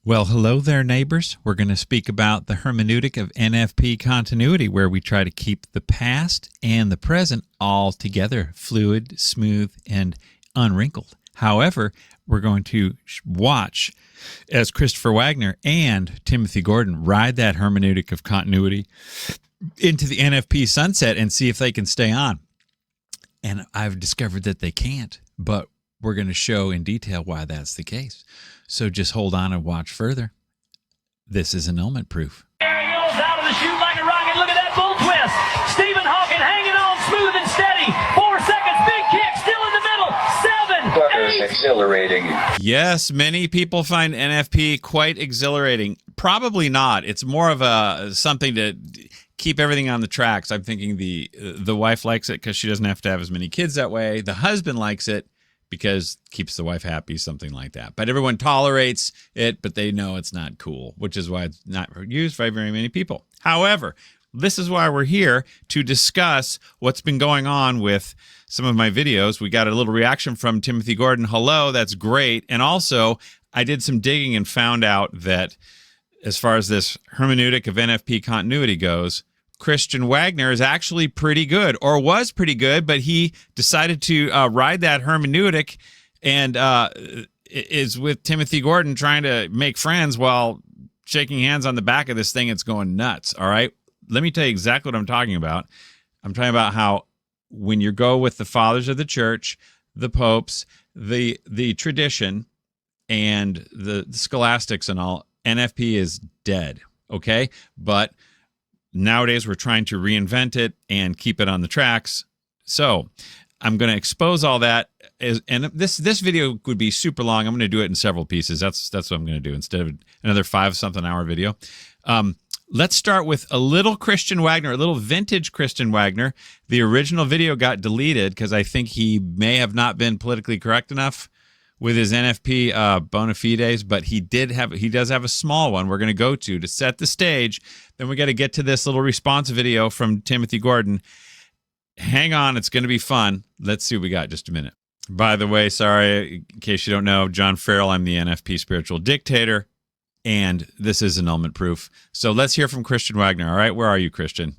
Well, hello there, neighbors. We're going to speak about the hermeneutic of NFP continuity, where we try to keep the past and the present all together, fluid, smooth, and unwrinkled. However, we're going to watch as Christopher Wagner and Timothy Gordon ride that hermeneutic of continuity into the NFP sunset and see if they can stay on. And I've discovered that they can't, but we're going to show in detail why that's the case. So just hold on and watch further. This is Annulment Proof. There he goes out of the chute like a rocket. Look at that bull twist. Stephen Hawking hanging on smooth and steady. 4 seconds, big kick, still in the middle. 7, 8. Exhilarating. Yes, many people find NFP quite exhilarating. Probably not. It's more of a something to keep everything on the tracks. I'm thinking the wife likes it because she doesn't have to have as many kids that way. The husband likes it because it keeps the wife happy, something like that. But everyone tolerates it, but they know it's not cool, which is why it's not used by very many people. However, this is why we're here to discuss what's been going on with some of my videos. We got a little reaction from Timothy Gordon. Hello, that's great. And also, I did some digging and found out that as far as this hermeneutic of NFP continuity goes, Christian Wagner is actually pretty good, or was pretty good, but he decided to ride that hermeneutic and is with Timothy Gordon trying to make friends while shaking hands on the back of this thing. It's going nuts, all right? Let me tell you exactly what I'm talking about. I'm talking about how when you go with the fathers of the church, the popes, the tradition, and the scholastics and all, NFP is dead, okay? But nowadays, we're trying to reinvent it and keep it on the tracks. So I'm going to expose all that. And this video would be super long. I'm going to do it in several pieces. That's what I'm going to do instead of another 5-something hour video. Let's start with a little Christian Wagner, a little vintage Christian Wagner. The original video got deleted because I think he may have not been politically correct enough with his NFP bona fides, but he does have a small one we're going to go to set the stage. Then we got to get to this little response video from Timothy Gordon. Hang on, it's going to be fun. Let's see what we got in just a minute. By the way, sorry, in case you don't know, John Farrell, I'm the NFP spiritual dictator, and this is Annulment Proof. So let's hear from Christian Wagner. All right, where are you, Christian?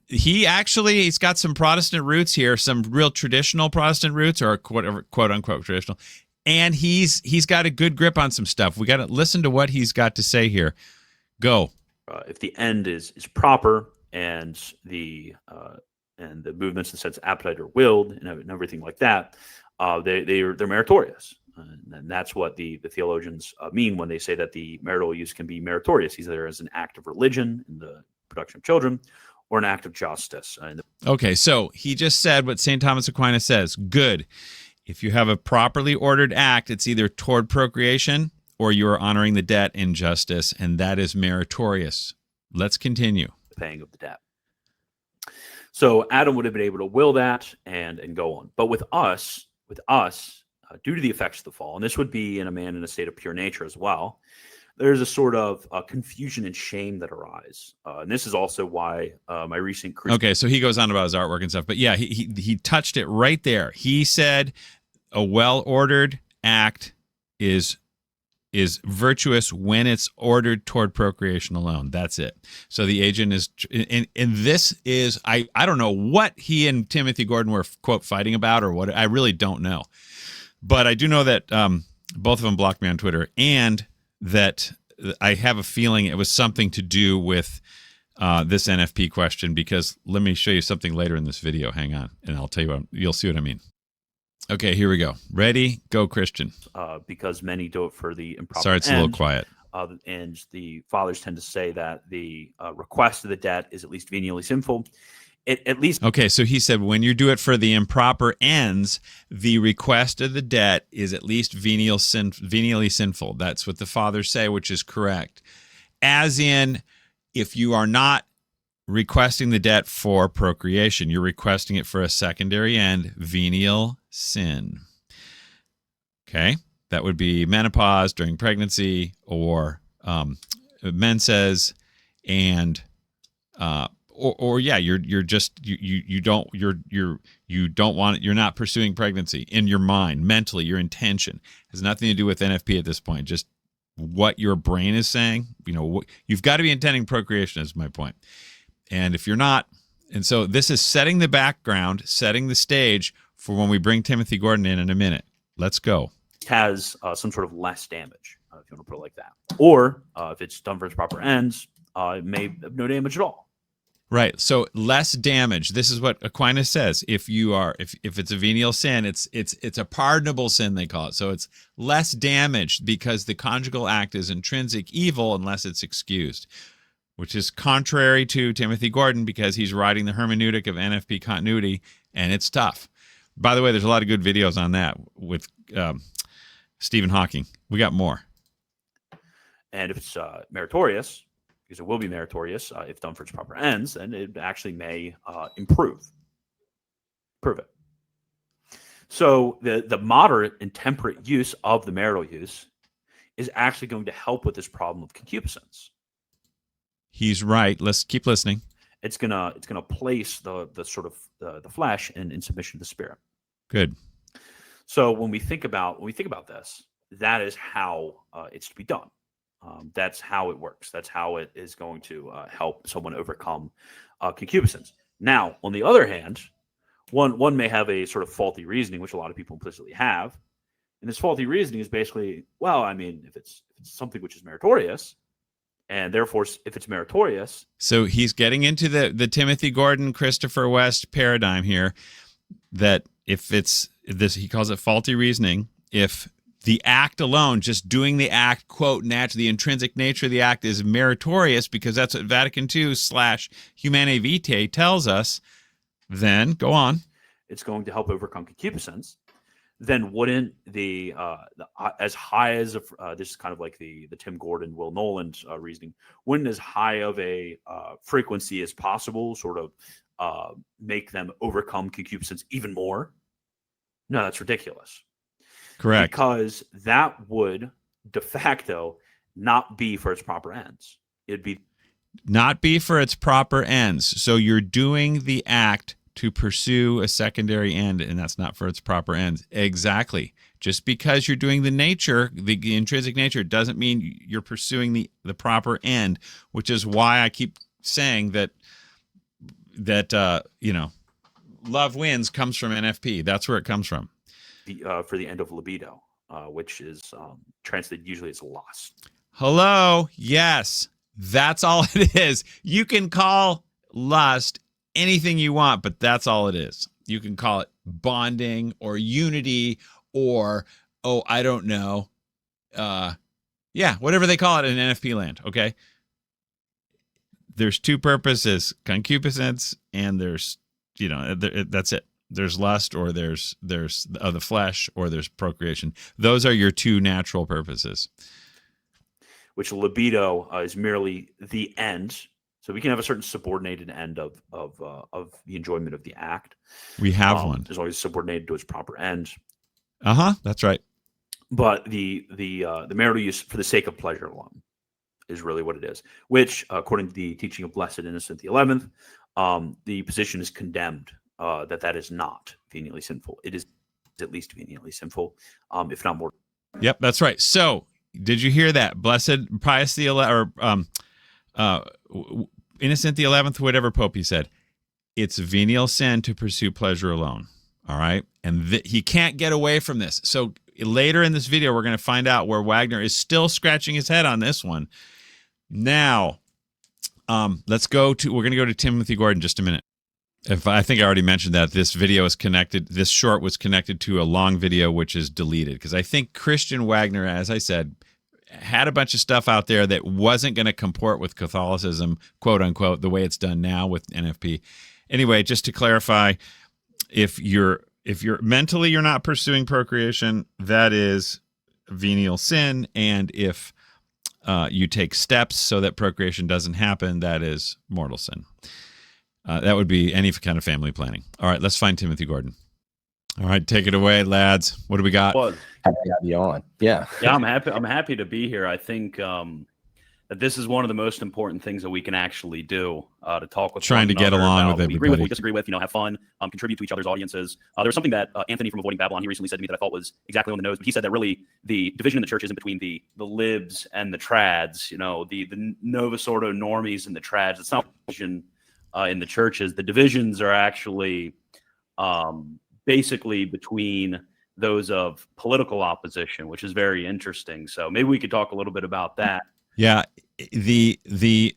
He's got some Protestant roots here, some real traditional Protestant roots, or quote unquote traditional. And he's got a good grip on some stuff. We got to listen to what he's got to say here. Go. If the end is proper and the movements in the sense of appetite are willed and everything like that, they're meritorious. And that's what the theologians mean when they say that the marital use can be meritorious, either as an act of religion in the production of children or an act of justice. Okay, so he just said what St. Thomas Aquinas says. Good. If you have a properly ordered act, it's either toward procreation or you are honoring the debt in justice, and that is meritorious. Let's continue. The paying of the debt. So Adam would have been able to will that and go on. But with us, due to the effects of the fall, and this would be in a man in a state of pure nature as well, there's a sort of confusion and shame that arise. And this is also why my recent... Okay, so he goes on about his artwork and stuff. But yeah, he touched it right there. He said a well-ordered act is virtuous when it's ordered toward procreation alone. That's it. So the agent is... And this is... I don't know what he and Timothy Gordon were, quote, fighting about or what. I really don't know. But I do know that both of them blocked me on Twitter, and that I have a feeling it was something to do with this NFP question, because let me show you something later in this video. Hang on, and I'll tell you you'll see what I mean. Okay, here we go. Ready? Go, Christian. Because many do it for the improper Sorry, it's a little quiet. And the fathers tend to say that the request of the debt is at least venially sinful. At least. Okay, so he said when you do it for the improper ends, the request of the debt is at least venially sinful. That's what the fathers say, which is correct. As in, if you are not requesting the debt for procreation, you're requesting it for a secondary end, venial sin. Okay, that would be menopause during pregnancy, or menses, and or yeah, you're not pursuing pregnancy in your mind, mentally, your intention. It has nothing to do with NFP at this point. Just what your brain is saying. You've got to be intending procreation is my point. And if you're not, and so this is setting the background, setting the stage for when we bring Timothy Gordon in a minute. Let's go. Has some sort of less damage, if you want to put it like that. Or if it's done for its proper ends, it may have no damage at all. Right. So less damage. This is what Aquinas says. If it's a venial sin, it's a pardonable sin, they call it. So it's less damage because the conjugal act is intrinsic evil unless it's excused, which is contrary to Timothy Gordon because he's writing the Hermeneutic of NFP Continuity, and it's tough. By the way, there's a lot of good videos on that with Stephen Hawking. We got more. And if it's meritorious, because it will be meritorious if done for its proper ends, then it actually may improve it. So the moderate and temperate use of the marital use is actually going to help with this problem of concupiscence. He's right. Let's keep listening. It's gonna place the sort of the flesh in submission to the spirit. Good. So when we think about this, that is how it's to be done. That's how it works. That's how it is going to help someone overcome concupiscence. Now, on the other hand, one may have a sort of faulty reasoning, which a lot of people implicitly have. And this faulty reasoning is basically, well, I mean, if it's something which is meritorious, and therefore if it's meritorious. So he's getting into the Timothy Gordon, Christopher West paradigm here, that if it's this, he calls it faulty reasoning, if the act alone, just doing the act, quote, the intrinsic nature of the act is meritorious because that's what Vatican II / Humane Vitae tells us, then go on. It's going to help overcome concupiscence. Then wouldn't the as high as this is kind of like the Tim Gordon, Will Noland reasoning, wouldn't as high of a frequency as possible sort of make them overcome concupiscence even more? No, that's ridiculous. Correct. Because that would de facto not be for its proper ends. It'd be not be for its proper ends. So you're doing the act to pursue a secondary end, and that's not for its proper ends. Exactly. Just because you're doing the nature, the intrinsic nature, doesn't mean you're pursuing the proper end, which is why I keep saying that love wins comes from NFP. That's where it comes from. For the end of libido, which is translated usually as lust. Hello. Yes, that's all it is. You can call lust anything you want, but that's all it is. You can call it bonding or unity or, I don't know. Whatever they call it in NFP land. Okay. There's two purposes, concupiscence, and there's, that's it. There's lust, or there's the flesh, or there's procreation. Those are your two natural purposes. Which libido is merely the end. So we can have a certain subordinated end of the enjoyment of the act. We have one. There's always subordinated to its proper end. That's right. But the marital use for the sake of pleasure alone is really what it is. Which, according to the teaching of Blessed Innocent XI, the position is condemned. That is not venially sinful. It is at least venially sinful, if not more. Yep, that's right. So, did you hear that? Blessed Pius XI, or Innocent XI, whatever Pope he said, it's venial sin to pursue pleasure alone. All right, and he can't get away from this. So later in this video, we're going to find out where Wagner is still scratching his head on this one. Now, we're going to go to Timothy Gordon in just a minute. I think I already mentioned that this short was connected to a long video, which is deleted, because I think Christian Wagner, as I said, had a bunch of stuff out there that wasn't going to comport with Catholicism, quote unquote, the way it's done now with NFP. Anyway, just to clarify, if you're mentally you're not pursuing procreation, that is venial sin, and if you take steps so that procreation doesn't happen, that is mortal sin. That would be any kind of family planning. All right, let's find Timothy Gordon. All right, take it away, lads. What do we got? Well, happy to have you on. Yeah. Yeah, I'm happy to be here. I think that this is one of the most important things that we can actually do to talk with Trying to get along with we agree with, everybody. we disagree with, have fun, contribute to each other's audiences. There was something that Anthony from Avoiding Babylon, he recently said to me that I thought was exactly on the nose. But he said that really the division in the church isn't between the libs and the trads, the Novus Ordo normies and the trads. It's not division in the churches. The divisions are actually basically between those of political opposition, which is very interesting. So maybe we could talk a little bit about that. Yeah, again,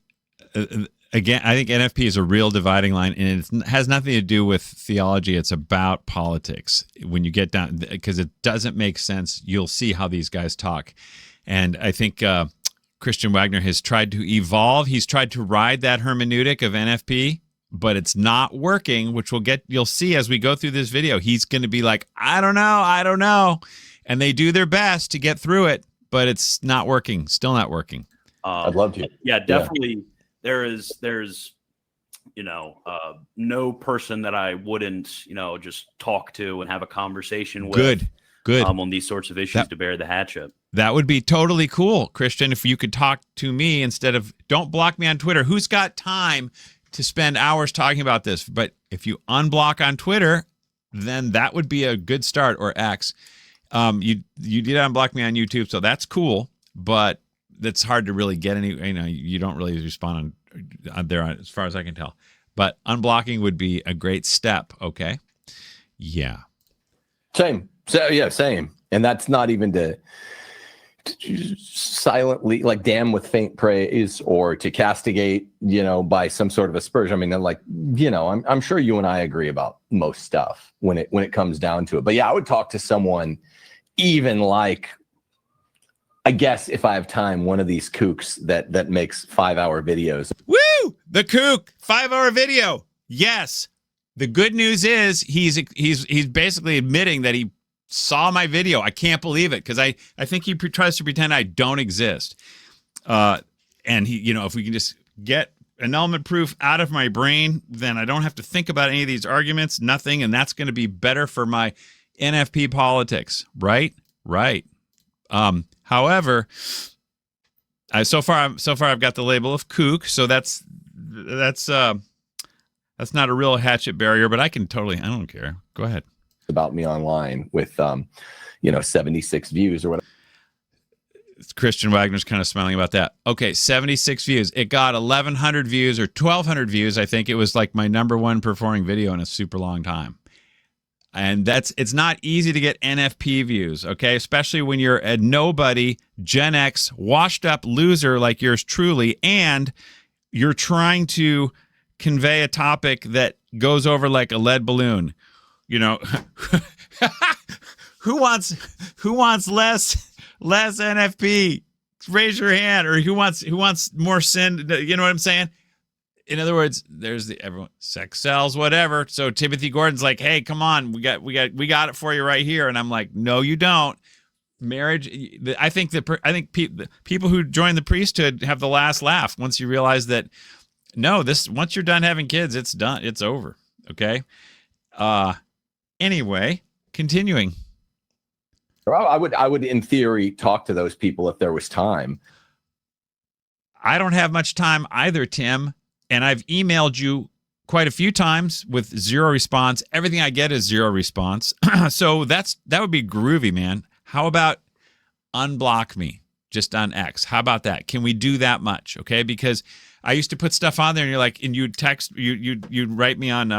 I think NFP is a real dividing line, and it has nothing to do with theology. It's about politics. When you get down, because it doesn't make sense. You'll see how these guys talk, and I think Christian Wagner has tried to evolve. He's tried to ride that hermeneutic of NFP, but it's not working. Which you'll see as we go through this video. He's going to be like, I don't know, and they do their best to get through it. But it's not working. Still not working. I'd love to. Yeah, definitely. Yeah. There's no person that I wouldn't, just talk to and have a conversation with. Good. On these sorts of issues to bear the hatchet. That would be totally cool, Christian, if you could talk to me instead of, don't block me on Twitter. Who's got time to spend hours talking about this? But if you unblock on Twitter, then that would be a good start, or X. You did unblock me on YouTube, so that's cool, but that's hard to really get any, you don't really respond on there as far as I can tell. But unblocking would be a great step, okay? Yeah. Same. So yeah, same. And that's not even to silently damn with faint praise or to castigate, by some sort of aspersion. I mean, I'm sure you and I agree about most stuff when it comes down to it. But yeah, I would talk to someone even I guess if I have time, one of these kooks that makes 5-hour videos. Woo! The kook 5-hour video. Yes. The good news is he's basically admitting that he saw my video. I can't believe it because I think he tries to pretend I don't exist. And he, if we can just get annulment proof out of my brain, then I don't have to think about any of these arguments, nothing, and that's going to be better for my NFP politics, right? Right. However, so far I've got the label of kook, so that's not a real hatchet barrier, but I don't care. Go ahead. About me online with 76 views or whatever. Christian Wagner's kind of smiling about that. Okay, 76 views. It got 1,100 views or 1,200 views. I think it was like my #1 performing video in a super long time. And it's not easy to get NFP views, okay? Especially when you're a nobody, Gen X, washed up loser like yours truly, and you're trying to convey a topic that goes over like a lead balloon. Who wants less NFP? Raise your hand. Or who wants more sin? You know what I'm saying? In other words, there's everyone sex sells, whatever. So Timothy Gordon's like, hey, come on, we got it for you right here. And I'm like, no, you don't. Marriage. I think the people who join the priesthood have the last laugh once you realize that once you're done having kids, it's done. It's over. Okay. Anyway, continuing. I would in theory talk to those people if there was time. I don't have much time either, Tim. And I've emailed you quite a few times with 0 response. Everything I get is 0 response. So that would be groovy, man. How about unblock me just on X? How about that? Can we do that much? Okay, because I used to put stuff on there, and you're like, and you'd text, you'd write me on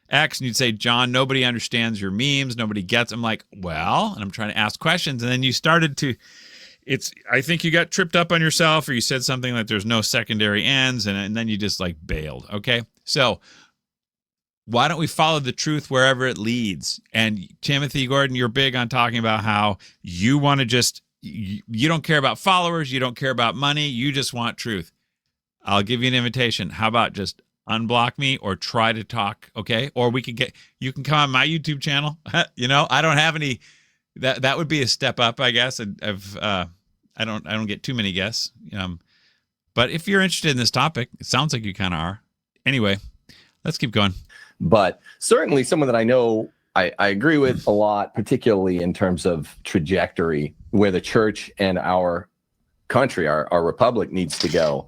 X, and you'd say, John, nobody understands your memes, nobody gets. I'm like, well, and I'm trying to ask questions, and then you started to. I think you got tripped up on yourself, or you said something like there's no secondary ends, and then you just bailed. Okay. So why don't we follow the truth wherever it leads? And Timothy Gordon, you're big on talking about how you want to you don't care about followers. You don't care about money. You just want truth. I'll give you an invitation. How about just unblock me or try to talk? Okay. Or you can come on my YouTube channel. I don't have any. That would be a step up, I guess. I don't get too many guests. But if you're interested in this topic, it sounds like you kind of are. Anyway, let's keep going. But certainly someone that I know I agree with a lot, particularly in terms of trajectory, where the church and our country, our republic needs to go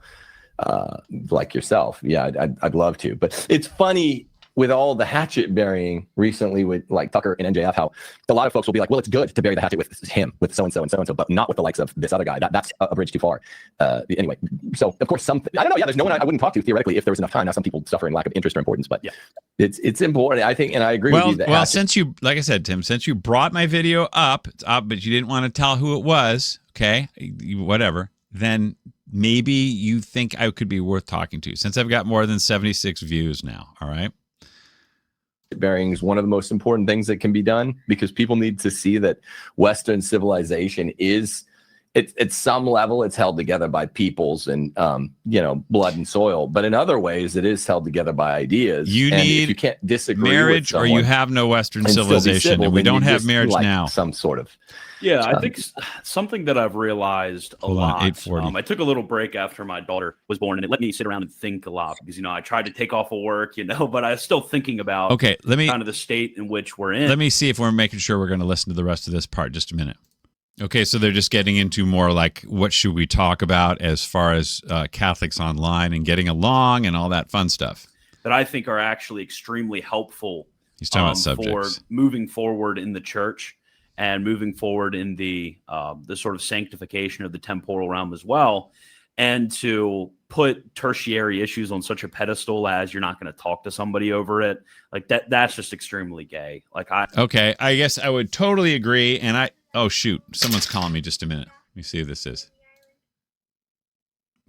like yourself. Yeah, I'd love to. But it's funny with all the hatchet burying recently with like Tucker and NJF, how a lot of folks will be like, well, it's good to bury the hatchet with him, with so-and-so and so-and-so, but not with the likes of this other guy. That's a bridge too far. Anyway, so of course, I don't know. Yeah, there's no one I wouldn't talk to theoretically if there was enough time. Now, some people suffer in lack of interest or importance, but yeah, it's important. I think, and I agree with you. Well, since you, like I said, Tim, since you brought my video up, it's up, but you didn't want to tell who it was, okay, whatever, then maybe you think I could be worth talking to, since I've got more than 76 views now, all right? Burying is one of the most important things that can be done, because people need to see that Western civilization is, at some level, it's held together by peoples and blood and soil, but in other ways it is held together by ideas. You need, if you can't disagree marriage, with or you have no Western civilization, civil, and we don't have just marriage like now. Some sort of I think something that I've realized a lot. 840. I took a little break after my daughter was born, and it let me sit around and think a lot, because I tried to take off of work, but I was still thinking about kind of the state in which we're in. Let me see if we're making sure we're going to listen to the rest of this part. Just a minute. Okay, so they're just getting into more like, what should we talk about as far as Catholics online and getting along and all that fun stuff that I think are actually extremely helpful. He's talking about subjects for moving forward in the church and moving forward in the sort of sanctification of the temporal realm as well, and to put tertiary issues on such a pedestal as you're not going to talk to somebody over it, like that's just extremely gay. Okay, I guess I would totally agree, and oh, shoot. Someone's calling me. Just a minute. Let me see who this is.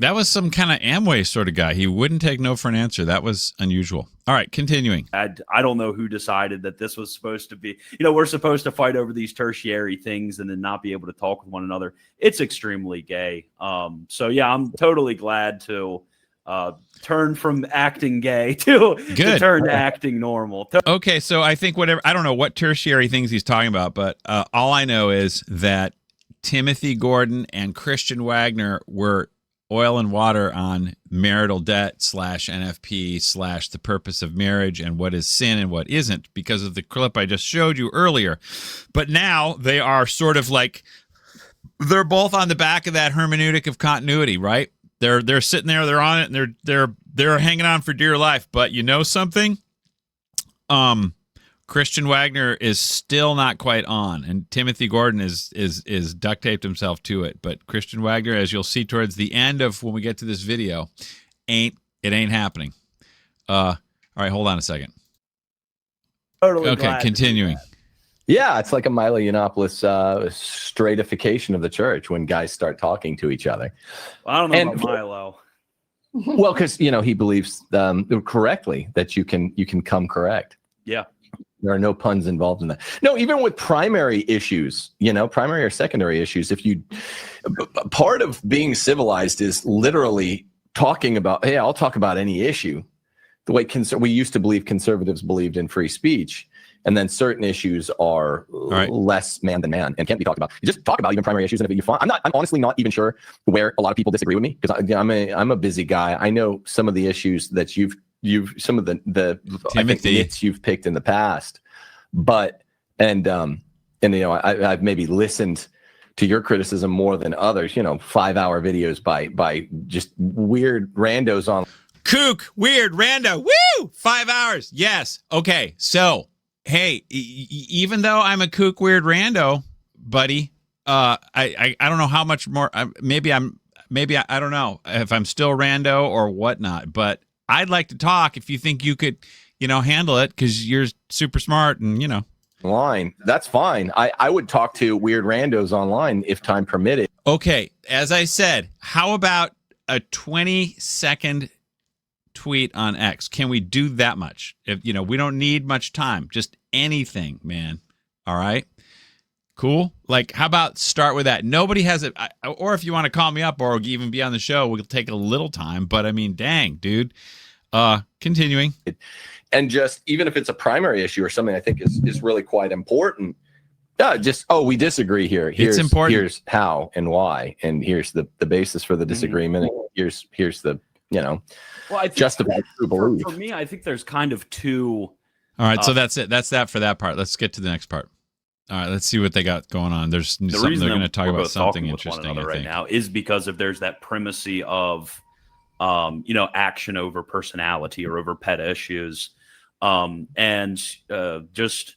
That was some kind of Amway sort of guy. He wouldn't take no for an answer. That was unusual. All right, continuing. I don't know who decided that this was supposed to be. We're supposed to fight over these tertiary things and then not be able to talk with one another. It's extremely gay. So, yeah, I'm totally glad to turn from acting gay to turn to acting normal. Okay, so I think I don't know what tertiary things he's talking about, but all I know is that Timothy Gordon and Christian Wagner were oil and water on marital debt / NFP / the purpose of marriage and what is sin and what isn't, because of the clip I just showed you earlier. But now they are sort of like, they're both on the back of that hermeneutic of continuity, right? They're sitting there, they're on it, and they're hanging on for dear life. But you know something? Christian Wagner is still not quite on, and Timothy Gordon is duct taped himself to it. But Christian Wagner, as you'll see towards the end of when we get to this video, ain't happening. All right, hold on a second. Totally okay, continuing. Yeah, it's like a Milo Yiannopoulos stratification of the church when guys start talking to each other. Well, I don't know about Milo. Well, because he believes correctly that you can come correct. Yeah. There are no puns involved in that. No, even with primary issues, primary or secondary issues, part of being civilized is literally talking about, hey, I'll talk about any issue. The way we used to believe conservatives believed in free speech, and then certain issues are less man than man and can't be talked about. You just talk about even primary issues, and if you find, I'm honestly not even sure where a lot of people disagree with me, because I'm a busy guy. I know some of the issues that you've some of the I think nits you've picked in the past, but I've maybe listened to your criticism more than others. 5-hour videos by just weird randos on kook, weird rando. Woo! 5 hours. Yes. Okay. So hey, even though I'm a kook, weird rando, buddy, I don't know how much more. Maybe I don't know if I'm still rando or whatnot, but I'd like to talk if you think you could, handle it, because you're super smart and, Line. That's fine. I would talk to weird randos online if time permitted. Okay. As I said, how about a 20-second tweet on X? Can we do that much? If we don't need much time, just anything, man. All right. Cool. Like, how about start with that? Nobody has it. Or if you want to call me up or even be on the show, we'll take a little time. But I mean, dang, dude. Continuing. And just even if it's a primary issue or something I think is really quite important. We disagree here. It's important. Here's how and why, and here's the basis for the disagreement. And here's the well, I think justified belief. For me, I think there's kind of two. All right, so that's it. That's that for that part. Let's get to the next part. All right, let's see what they got going on. There's The something reason they're going to that talk we're about both something talking with one interesting. another I right think. now is because of there's that primacy of action over personality or over pet issues. Just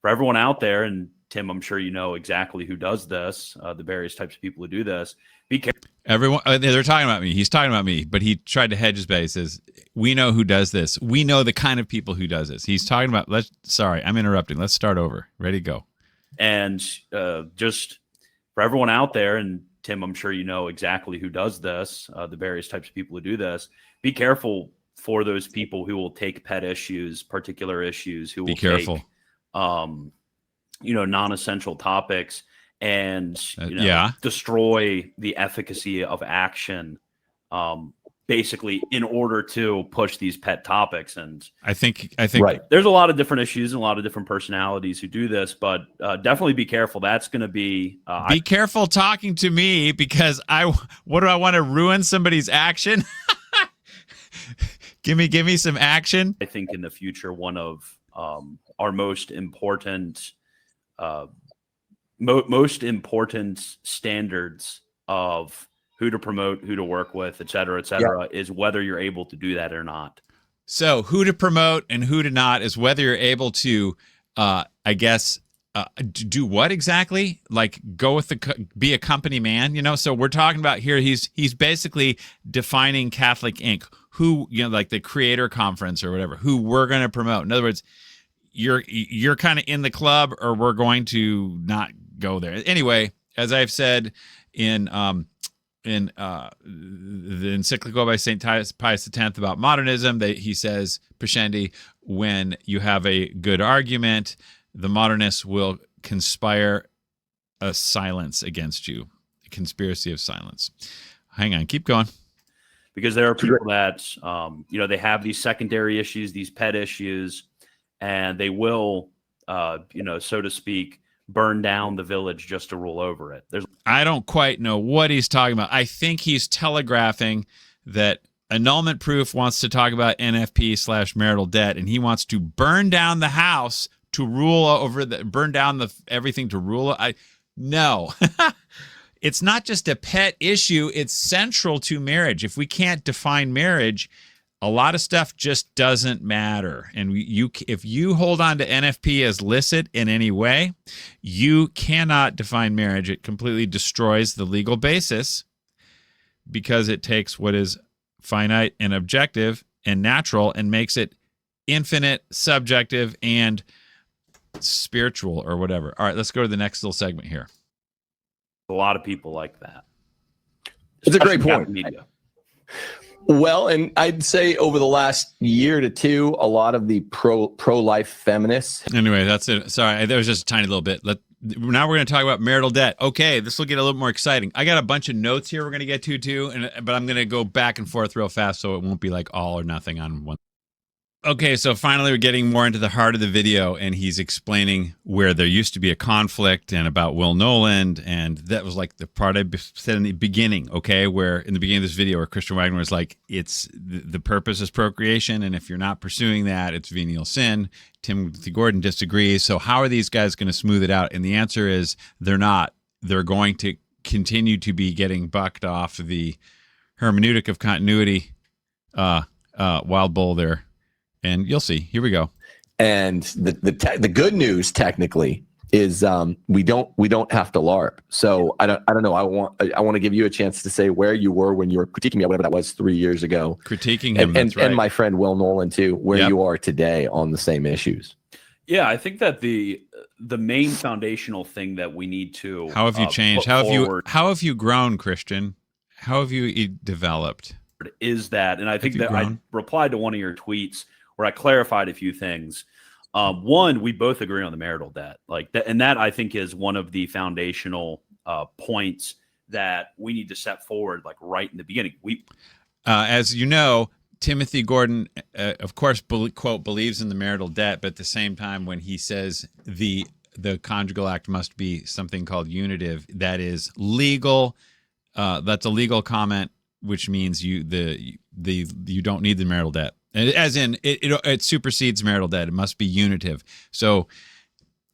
for everyone out there, and Tim, I'm sure you know exactly who does this, the various types of people who do this. Be careful. Everyone, they're talking about me. He's talking about me, but he tried to hedge his bet. He says, "We know who does this. We know the kind of people who does this." He's talking about. Sorry, I'm interrupting. Let's start over. Ready, go. And just for everyone out there, and Tim, I'm sure you know exactly who does this, the various types of people who do this. Be careful for those people who will take pet issues, particular issues, who will careful. take, non-essential topics and destroy the efficacy of action, basically in order to push these pet topics. And I think Right. there's a lot of different issues and a lot of different personalities who do this, but definitely be careful. That's going to be be careful talking to me, because what do I want to ruin somebody's action? give me some action. I think in the future, one of our most important standards of who to promote, who to work with, et cetera, is whether you're able to do that or not. So who to promote and who to not is whether you're able to, do what exactly? Like go with be a company man, So we're talking about here, he's basically defining Catholic Inc., who, like the Creator Conference or whatever, who we're going to promote. In other words, you're kind of in the club, or we're going to not go there. Anyway, as I've said in the encyclical by St. Pius X about modernism, he says, Pascendi, when you have a good argument, the modernists will conspire a silence against you, a conspiracy of silence. Hang on, keep going. Because there are people that, they have these secondary issues, these pet issues, and they will, so to speak, burn down the village just to rule over it. I don't quite know what he's talking about. I think he's telegraphing that Annulment Proof wants to talk about NFP/marital debt, and he wants to burn down the house to rule over burn down everything to rule. No. It's not just a pet issue. It's central to marriage. If we can't define marriage, a lot of stuff just doesn't matter. And if you hold on to NFP as licit in any way, you cannot define marriage. It completely destroys the legal basis, because it takes what is finite and objective and natural and makes it infinite, subjective, and spiritual or whatever. All right, let's go to the next little segment here. A lot of people like that. It's a great point. Media. Well, and I'd say over the last year to two, a lot of the pro-life feminists. Anyway, that's it. Sorry, that was just a tiny little bit. Now we're going to talk about marital debt. Okay, this will get a little more exciting. I got a bunch of notes here we're going to get to too, but I'm going to go back and forth real fast so it won't be like all or nothing on one. Okay, so finally we're getting more into the heart of the video, and he's explaining where there used to be a conflict and about Will Noland, and that was like the part I said in the beginning, okay, where in the beginning of this video where Christian Wagner was like, it's the purpose is procreation, and if you're not pursuing that, it's venial sin. Timothy Gordon disagrees. So how are these guys going to smooth it out? And the answer is they're not. They're going to continue to be getting bucked off the Hermeneutic of Continuity wild bull there. And you'll see. Here we go. And the good news technically is we don't have to LARP. So I don't know. I want to give you a chance to say where you were when you were critiquing me, whatever that was 3 years ago. Critiquing him, and my friend Will Noland too, where you are today on the same issues. Yeah, I think that the main foundational thing that we need to how have you changed? How have you grown, Christian? How have you developed? Is that, and I think that I replied to one of your tweets where I clarified a few things. One, we both agree on the marital debt, like that, and that I think is one of the foundational points that we need to set forward, like right in the beginning. As you know, Timothy Gordon, of course, quote, believes in the marital debt, but at the same time, when he says the conjugal act must be something called unitive, that is legal. That's a legal comment, which means you don't need the marital debt. As in, it supersedes marital debt. It must be unitive. So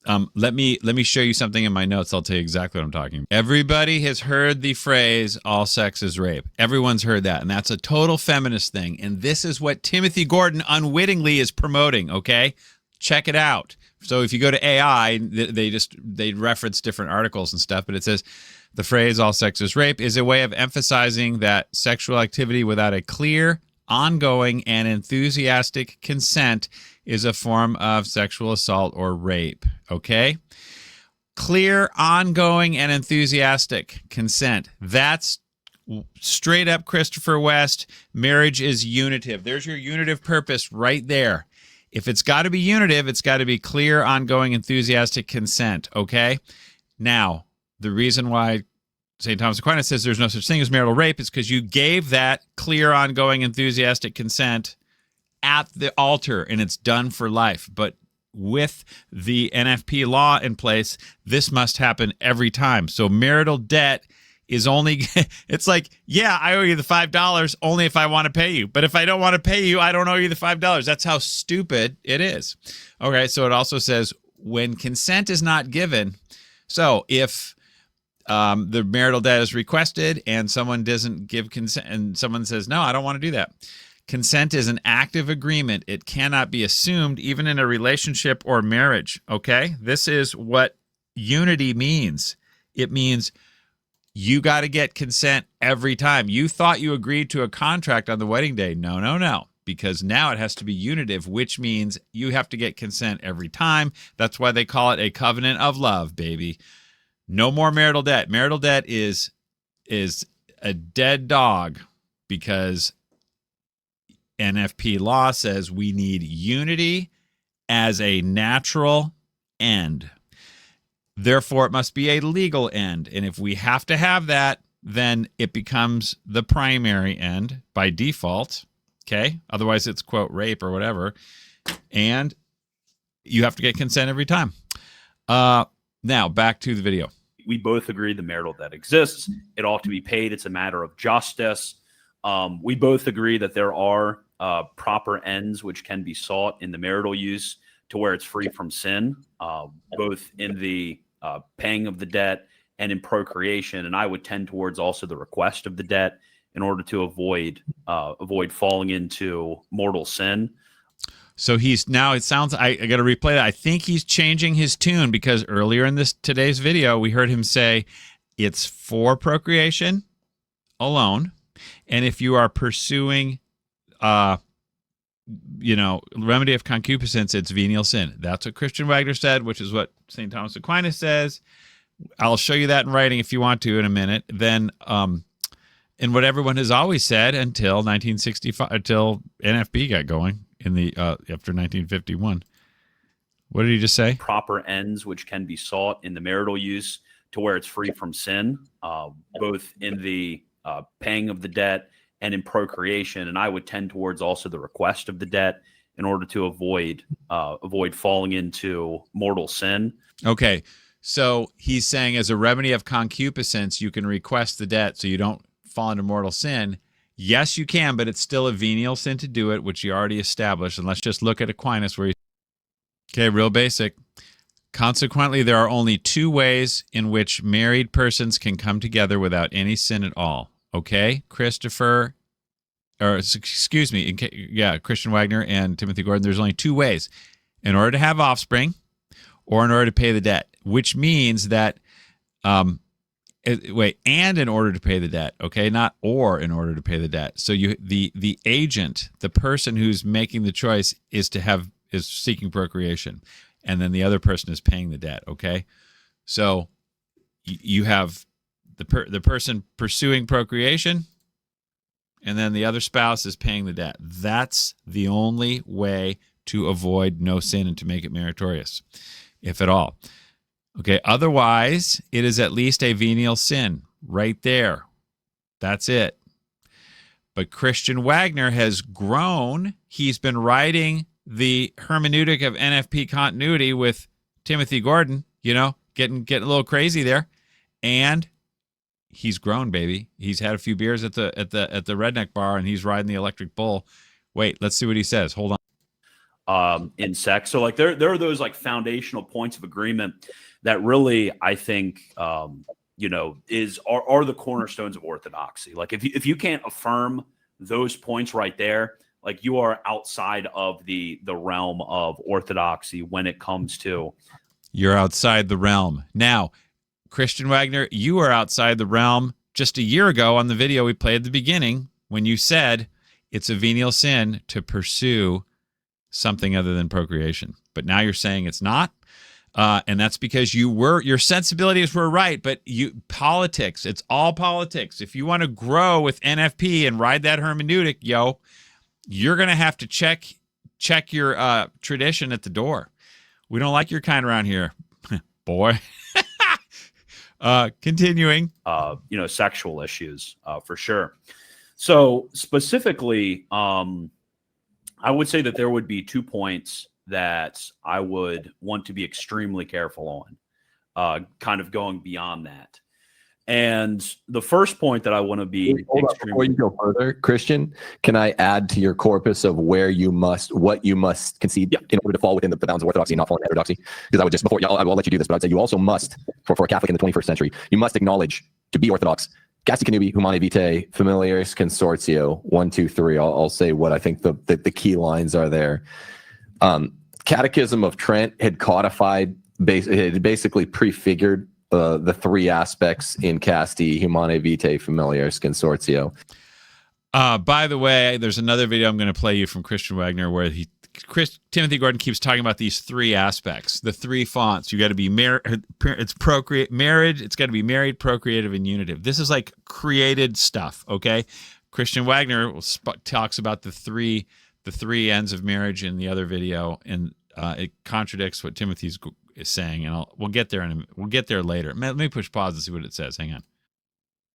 Let me show you something in my notes. I'll tell you exactly what I'm talking about. Everybody has heard the phrase "all sex is rape." Everyone's heard that, and that's a total feminist thing. And this is what Timothy Gordon unwittingly is promoting. Okay, check it out. So if you go to AI, they reference different articles and stuff, but it says the phrase "all sex is rape" is a way of emphasizing that sexual activity without a clear, ongoing, and enthusiastic consent is a form of sexual assault or rape. Okay? Clear, ongoing, and enthusiastic consent. That's straight up Christopher West. Marriage is unitive. There's your unitive purpose right there. If it's got to be unitive, it's got to be clear, ongoing, enthusiastic consent. Okay? Now, the reason why St. Thomas Aquinas says there's no such thing as marital rape is because you gave that clear, ongoing, enthusiastic consent at the altar, and it's done for life. But with the NFP law in place, this must happen every time. So marital debt is only, it's like, yeah, I owe you the $5 only if I want to pay you. But if I don't want to pay you, I don't owe you the $5. That's how stupid it is. Okay, so it also says when consent is not given, so if the marital debt is requested and someone doesn't give consent and someone says, no, I don't want to do that. Consent is an active agreement. It cannot be assumed even in a relationship or marriage. Okay. This is what unity means. It means you got to get consent every time. You thought you agreed to a contract on the wedding day. No, no, no. Because now it has to be unitive, which means you have to get consent every time. That's why they call it a covenant of love, baby. No more marital debt. Marital debt is a dead dog because NFP law says we need unity as a natural end. Therefore, it must be a legal end. And if we have to have that, then it becomes the primary end by default. Okay? Otherwise, it's, quote, rape or whatever. And you have to get consent every time. Now, back to the video. We both agree the marital debt exists. It ought to be paid. It's a matter of justice. We both agree that there are proper ends which can be sought in the marital use to where it's free from sin, both in the paying of the debt and in procreation. And I would tend towards also the request of the debt in order to avoid falling into mortal sin. So he's now, it sounds, I got to replay that. I think he's changing his tune because earlier in today's video, we heard him say it's for procreation alone. And if you are pursuing, remedy of concupiscence, it's venial sin. That's what Christian Wagner said, which is what St. Thomas Aquinas says. I'll show you that in writing if you want to in a minute. Then, and what everyone has always said until 1965, until NFP got going. In the after 1951. What did he just say? Proper ends which can be sought in the marital use to where it's free from sin, both in the paying of the debt and in procreation. And I would tend towards also the request of the debt in order to avoid falling into mortal sin. Okay. So he's saying as a remedy of concupiscence, you can request the debt so you don't fall into mortal sin. Yes, you can, but it's still a venial sin to do it, which you already established. And let's just look at Aquinas where okay, real basic. Consequently, there are only two ways in which married persons can come together without any sin at all. Okay, Christian Wagner and Timothy Gordon, there's only two ways. In order to have offspring or in order to pay the debt, which means that and in order to pay the debt, okay, not or in order to pay the debt. So the agent, the person who's making the choice is seeking procreation, and then the other person is paying the debt, okay? So you have the person pursuing procreation, and then the other spouse is paying the debt. That's the only way to avoid no sin and to make it meritorious, if at all. Okay, otherwise, it is at least a venial sin right there. That's it. But Christian Wagner has grown. He's been writing the Hermeneutic of NFP Continuity with Timothy Gordon, getting a little crazy there. And he's grown, baby. He's had a few beers at the redneck bar, and he's riding the electric bull. Wait, let's see what he says. Hold on. in sex. So like there are those like foundational points of agreement that really, I think, are the cornerstones of orthodoxy. Like if you can't affirm those points right there, like you are outside of the realm of orthodoxy when it comes to. You're outside the realm. Now, Christian Wagner, you were outside the realm just a year ago on the video we played at the beginning when you said it's a venial sin to pursue something other than procreation. But now you're saying it's not. And that's because your sensibilities were right, but politics, it's all politics. If you want to grow with NFP and ride that hermeneutic, you're going to have to check your tradition at the door. We don't like your kind around here, boy. Continuing. Sexual issues, for sure. So specifically, I would say that there would be 2 points that I would want to be extremely careful on, kind of going beyond that. And the first point that I want to be before you go further, Christian, can I add to your corpus of what you must concede in order to fall within the bounds of orthodoxy and not fall into heterodoxy? Because I would just I'll let you do this, but I'd say you also must, for a Catholic in the 21st century, you must acknowledge to be orthodox. Casti, Humane Vitae, Familiaris Consortio, 1, 2, 3. I'll say what I think the key lines are there. Catechism of Trent had codified, basically prefigured the 3 aspects in Casti, Humane Vitae, Familiaris Consortio. By the way, there's another video I'm going to play you from Christian Wagner where Timothy Gordon keeps talking about these 3 aspects, the 3 fonts. You got to be married. It's marriage. It's got to be married, procreative, and unitive. This is like created stuff. Okay, Christian Wagner talks about the three ends of marriage in the other video, and it contradicts what Timothy's is saying. And we'll get there later. Let me push pause and see what it says. Hang on.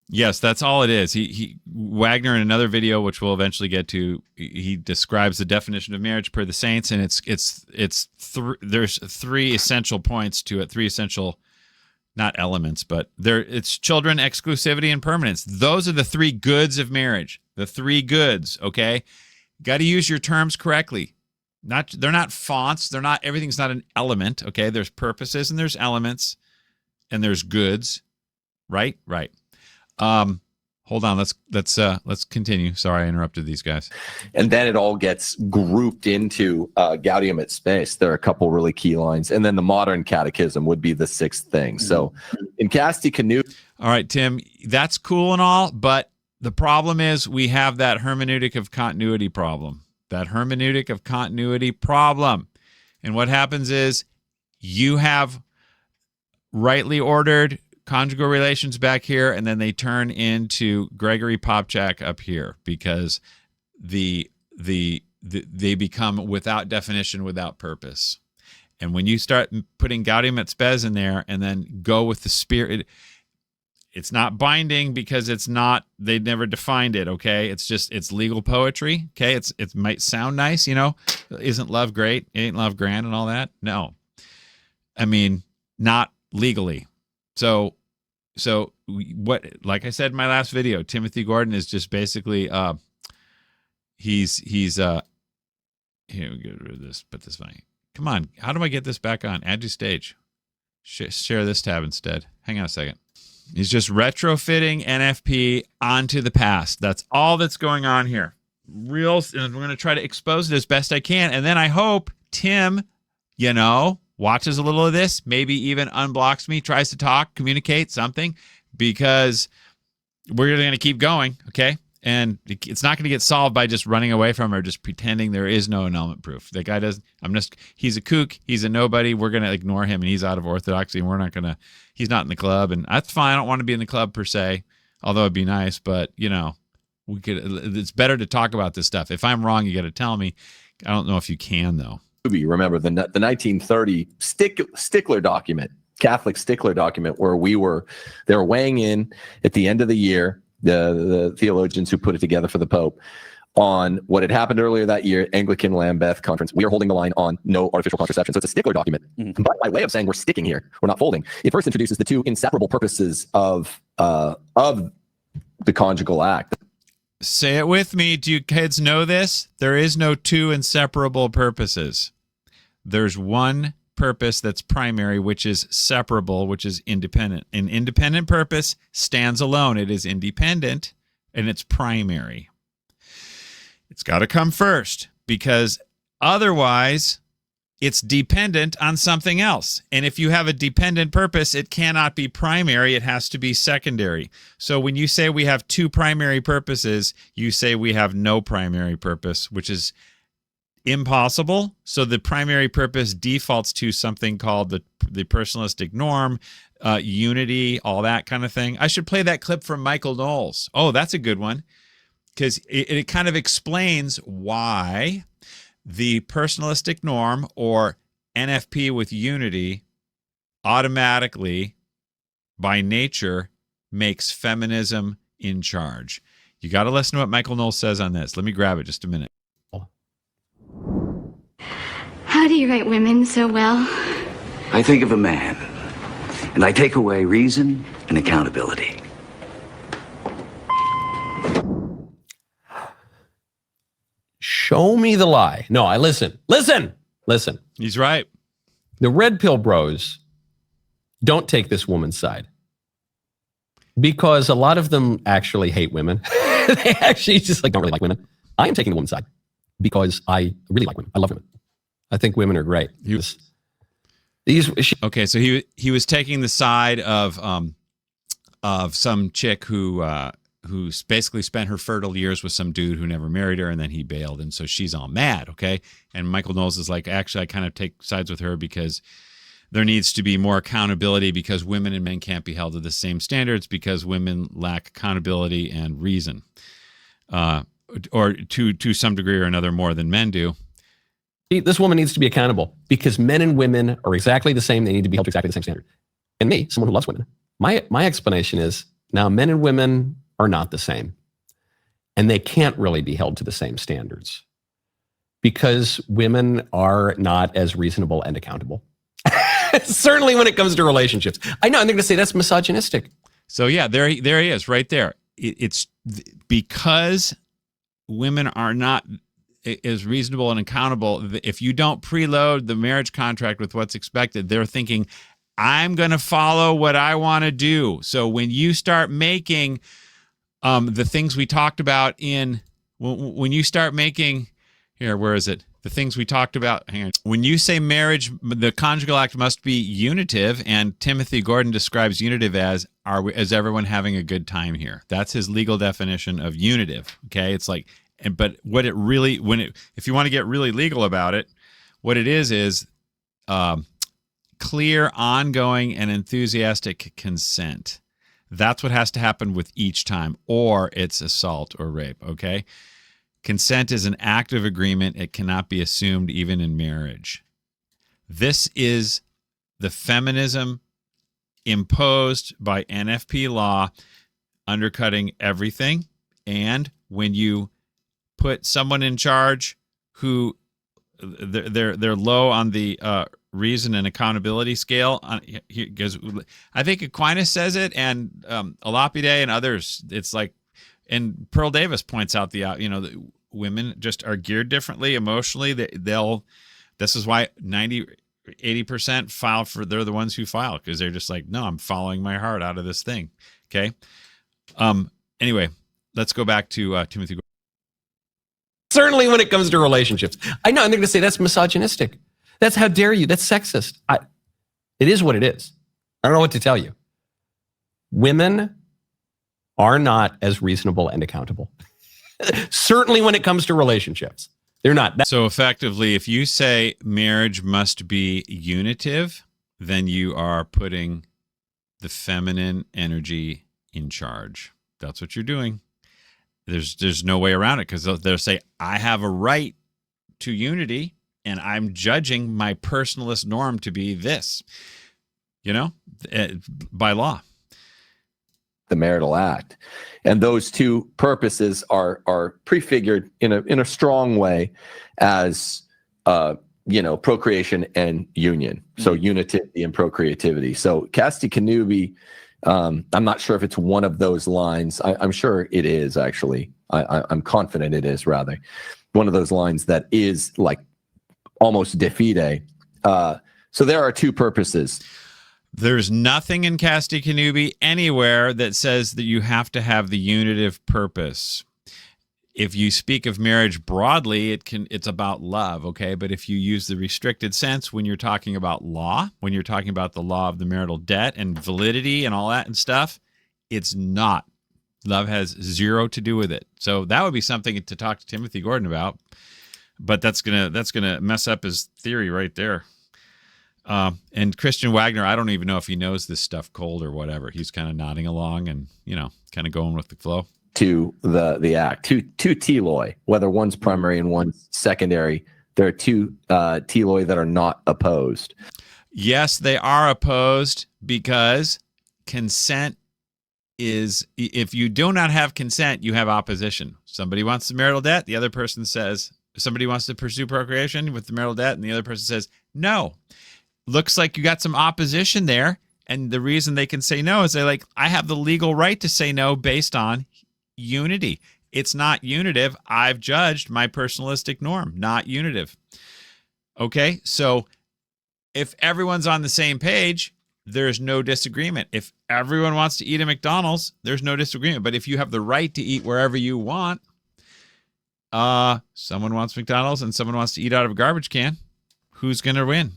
Yes, that's all it is. Wagner in another video, which we'll eventually get to, he describes the definition of marriage per the saints, and there's 3 essential points to it, 3 essential, not elements, but it's children, exclusivity, and permanence. Those are the 3 goods of marriage. The 3 goods. Okay, got to use your terms correctly. They're not fonts. Everything's not an element. Okay, there's purposes and there's elements, and there's goods. Right. Hold on. Let's continue. Sorry, I interrupted these guys. And then it all gets grouped into Gaudium et Spes. There are a couple really key lines, and then the modern catechism would be the 6th thing. So in Casti Continuity. All right, Tim, that's cool and all, but the problem is we have that hermeneutic of continuity problem. And what happens is you have rightly ordered conjugal relations back here, and then they turn into Gregory Popchak up here because they become without definition, without purpose. And when you start putting Gaudium et Spes in there and then go with the Spirit, it's not binding because they never defined it. Okay, it's legal poetry. Okay, it might sound nice, isn't love great? Ain't love grand and all that? No, I mean not legally. So what? Like I said in my last video, Timothy Gordon is just basically he's here. We get rid of this. Put this funny. Come on, how do I get this back on? Add to stage. Share this tab instead. Hang on a second. He's just retrofitting NFP onto the past. That's all that's going on here. And we're going to try to expose it as best I can. And then I hope Tim, watches a little of this, maybe even unblocks me, tries to talk, communicate something, because we're going to keep going, okay? And it's not going to get solved by just running away from or just pretending there is no annulment proof. That guy he's a kook, he's a nobody, we're going to ignore him, and he's out of orthodoxy, and he's not in the club, and that's fine. I don't want to be in the club per se, although it'd be nice, but, it's better to talk about this stuff. If I'm wrong, you got to tell me. I don't know if you can, though. You remember the 1930 Stickler document, Catholic Stickler document, where they were weighing in at the end of the year, the theologians who put it together for the Pope, on what had happened earlier that year, Anglican Lambeth Conference. We are holding the line on no artificial contraception. So it's a Stickler document. Mm-hmm. But by way of saying we're sticking here, we're not folding. It first introduces the 2 inseparable purposes of the conjugal act. Say it with me. Do you kids know this? There is no two inseparable purposes. There's one purpose that's primary, which is separable, which is independent. An independent purpose stands alone. It is independent, and it's primary. It's got to come first, because otherwise it's dependent on something else. And if you have a dependent purpose, it cannot be primary. It has to be secondary. So when you say we have two primary purposes, you say we have no primary purpose, which is impossible. So the primary purpose defaults to something called the personalistic norm, unity, all that kind of thing. I should play that clip from Michael Knowles. Oh, that's a good one, because it kind of explains why the personalistic norm, or NFP with unity, automatically, by nature, makes feminism in charge. You got to listen to what Michael Knowles says on this. Let me grab it just a minute. How do you write women so well? I think of a man, and I take away reason and accountability. Show me the lie. No, I listen. He's right. The red pill bros don't take this woman's side, because a lot of them actually hate women. They actually just don't really like women. I am taking the woman's side because I really like women. I love women. I think women are great. Okay, so he was taking the side of some chick who's basically spent her fertile years with some dude who never married her, and then he bailed, and so she's all mad, okay? And Michael Knowles is like, actually, I kind of take sides with her because there needs to be more accountability, because women and men can't be held to the same standards, because women lack accountability and reason, or to some degree or another more than men do. This woman needs to be accountable, because men and women are exactly the same. They need to be held to exactly the same standard. And me, someone who loves women, my explanation is, now men and women are not the same, and they can't really be held to the same standards, because women are not as reasonable and accountable. Certainly when it comes to relationships. I know, I'm going to say that's misogynistic. So yeah, there he is, right there. It's because women are not as reasonable and accountable. If you don't preload the marriage contract with what's expected, they're thinking, I'm going to follow what I want to do. So when you start making the things we talked about when you start making, here, where is it? The things we talked about, hang on. When you say marriage, the conjugal act must be unitive, and Timothy Gordon describes unitive as, is everyone having a good time here? That's his legal definition of unitive, okay? It's like, but what it really, if you want to get really legal about it, what it is clear, ongoing, and enthusiastic consent. That's what has to happen with each time, or it's assault or rape, okay? Consent is an active agreement. It cannot be assumed even in marriage. This is the feminism imposed by NFP law, undercutting everything. And when you put someone in charge who they're low on the reason and accountability scale, because I think Aquinas says it, and Lapide and others, it's like, and Pearl Davis points out the women just are geared differently emotionally. This is why 80% file for, they're the ones who file, because they're just like, no, I'm following my heart out of this thing. Okay. Anyway, let's go back to Timothy. Certainly when it comes to relationships. I know, I'm going to say that's misogynistic. That's, how dare you? That's sexist. It is what it is. I don't know what to tell you. Women are not as reasonable and accountable. Certainly when it comes to relationships. They're not. So effectively, if you say marriage must be unitive, then you are putting the feminine energy in charge. That's what you're doing. There's no way around it, because they'll say, I have a right to unity, and I'm judging my personalist norm to be this, by law. The marital act, and those two purposes are prefigured in a strong way as procreation and union. So unity and procreativity. So Casti Connubii I'm not sure if it's one of those lines. I'm sure it is, actually. I'm confident it is, rather. One of those lines that is like almost de fide. So there are two purposes. There's nothing in Casti Connubii anywhere that says that you have to have the unitive purpose. If you speak of marriage broadly, it's about love, okay? But if you use the restricted sense when you're talking about law, when you're talking about the law of the marital debt and validity and all that and stuff, it's not. Love has zero to do with it. So that would be something to talk to Timothy Gordon about. But that's gonna mess up his theory right there. And Christian Wagner, I don't even know if he knows this stuff cold or whatever. He's kind of nodding along and, kind of going with the flow. To the act, two teloi, whether one's primary and one's secondary. There are two teloi that are not opposed. Yes, they are opposed because consent is, if you do not have consent, you have opposition. Somebody wants the marital debt. The other person says, somebody wants to pursue procreation with the marital debt. And the other person says, no. Looks like you got some opposition there. And the reason they can say no is they're like, I have the legal right to say no based on unity. It's not unitive. I've judged my personalistic norm, not unitive. Okay, so if everyone's on the same page, there's no disagreement. If everyone wants to eat at McDonald's, there's no disagreement. But if you have the right to eat wherever you want, someone wants McDonald's and someone wants to eat out of a garbage can, who's going to win,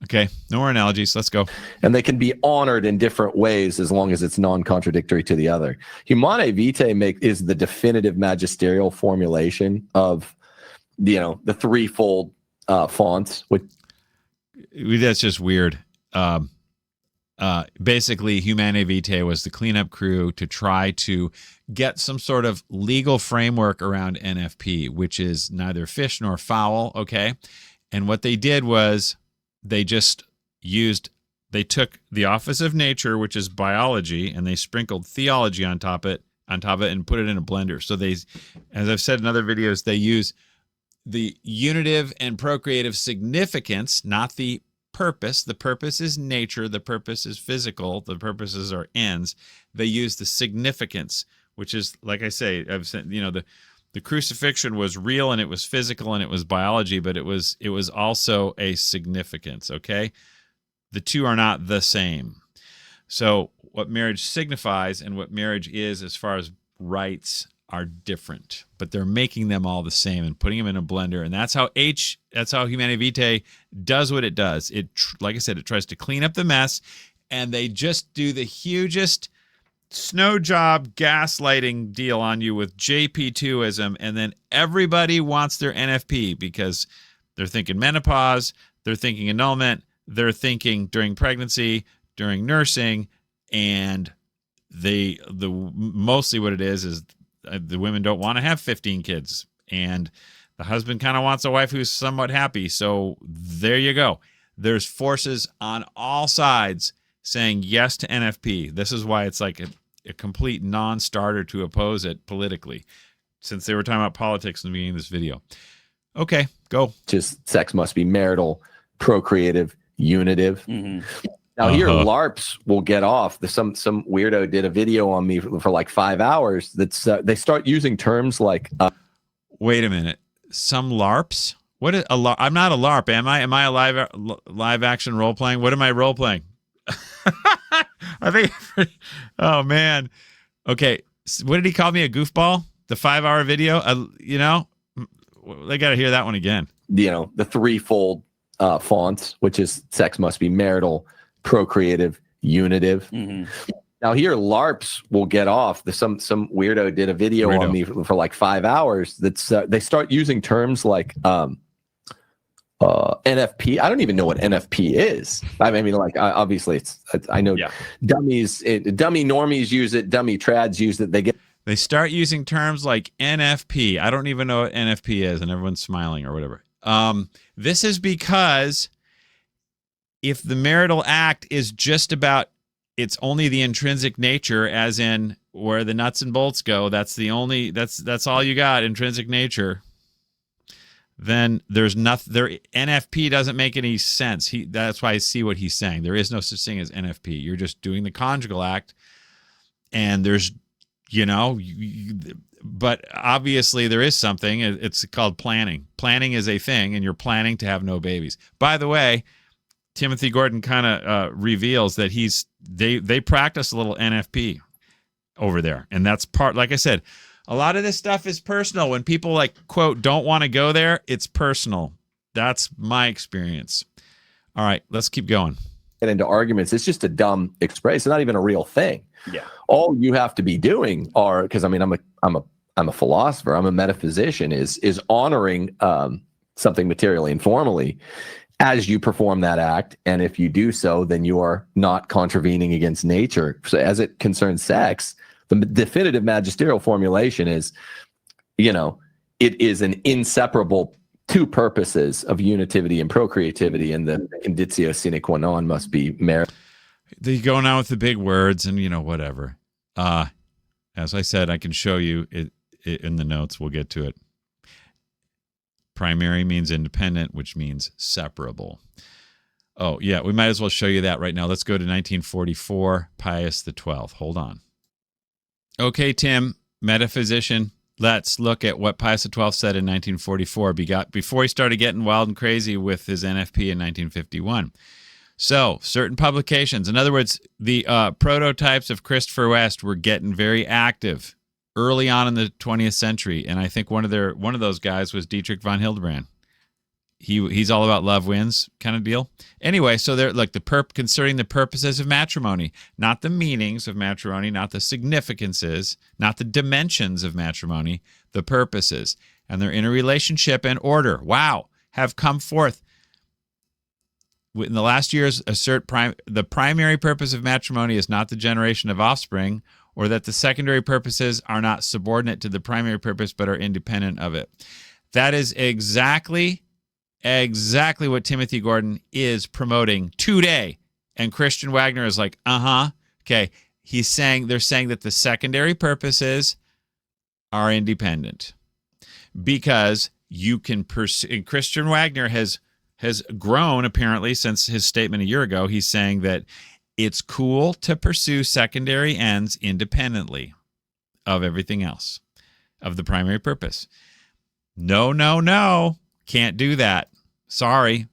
okay, no more analogies. Let's go. And they can be honored in different ways as long as it's non-contradictory to the other. Humane Vitae is the definitive magisterial formulation of, the threefold fonts. That's just weird. Basically, Humane Vitae was the cleanup crew to try to get some sort of legal framework around NFP, which is neither fish nor fowl, okay? And what they did was they took the office of nature, which is biology, and they sprinkled theology on top of it and put it in a blender. So they, as I've said in other videos, they use the unitive and procreative significance, not the purpose. The purpose is nature. The purpose is physical. The purposes are ends. They use the significance, which is, like I say, I've said, the crucifixion was real and it was physical and it was biology, but it was also a significance, okay? The two are not the same. So what marriage signifies and what marriage is as far as rights are different, but they're making them all the same and putting them in a blender. And that's how Humane Vitae does what it does. Like I said, it tries to clean up the mess, and they just do the hugest snow job gaslighting deal on you with JP2ism, and then everybody wants their NFP because they're thinking menopause, they're thinking annulment, they're thinking during pregnancy, during nursing, and mostly what it is the women don't want to have 15 kids, and the husband kind of wants a wife who's somewhat happy. So there you go. There's forces on all sides saying yes to NFP. This is why it's like a complete non-starter to oppose it politically, since they were talking about politics in the beginning of this video. Okay, go. Just sex must be marital, procreative, unitive. Mm-hmm. Now here, LARPs will get off. Some weirdo did a video on me for like 5 hours. That's they start using terms like. Wait a minute. Some LARPs? What is a LARP? I'm not a LARP, am I? Am I a live action role playing? What am I role playing? I think. Oh man. Okay. What did he call me? A goofball? The 5-hour video? They got to hear that one again. The threefold fonts, which is sex must be marital, procreative, unitive. Mm-hmm. Now here, LARPs will get off. Some weirdo did a video on me for like 5 hours. That's they start using terms like NFP. I don't even know what NFP is. I mean, like obviously, I know dummies, dummy normies use it, dummy trads use it. They start using terms like NFP. I don't even know what NFP is, and everyone's smiling or whatever. This is because if the marital act is just about, it's only the intrinsic nature, as in where the nuts and bolts go, that's all you got, intrinsic nature. then there's nothing there. NFP doesn't make any sense. That's why I see what he's saying. There is no such thing as NFP. You're just doing the conjugal act, and there's, but obviously there is something. It's called planning. Planning is a thing, and you're planning to have no babies. By the way, Timothy Gordon kind of reveals that they practice a little NFP over there, and that's part. Like I said, a lot of this stuff is personal. When people like quote don't want to go there, it's personal. That's my experience. All right, let's keep going. Get into arguments. It's just a dumb expression. It's not even a real thing. Yeah. All you have to be doing because I'm a philosopher. I'm a metaphysician. Is honoring something materially and formally as you perform that act. And if you do so, then you are not contravening against nature. So as it concerns sex, the definitive magisterial formulation is, it is an inseparable two purposes of unitivity and procreativity, and the conditio sine qua non must be marriage. They go now with the big words and whatever. As I said, I can show you it in the notes. We'll get to it. Primary means independent, which means separable. Oh yeah, we might as well show you that right now. Let's go to 1944, Pius XII. Hold on. Okay, Tim, metaphysician, let's look at what Pius XII said in 1944 before he started getting wild and crazy with his NFP in 1951. So, certain publications, in other words, the prototypes of Christopher West were getting very active early on in the 20th century, and I think one of those guys was Dietrich von Hildebrand. He's all about love wins kind of deal. Anyway, so they're like concerning the purposes of matrimony, not the meanings of matrimony, not the significances, not the dimensions of matrimony, the purposes. And their interrelationship and order, have come forth. In the last years, assert the primary purpose of matrimony is not the generation of offspring, or that the secondary purposes are not subordinate to the primary purpose but are independent of it. That is exactly what Timothy Gordon is promoting today. And Christian Wagner is like, okay. They're saying that the secondary purposes are independent because you can pursue. And Christian Wagner has grown apparently since his statement a year ago. He's saying that it's cool to pursue secondary ends independently of everything else, of the primary purpose. No. Can't do that. Sorry.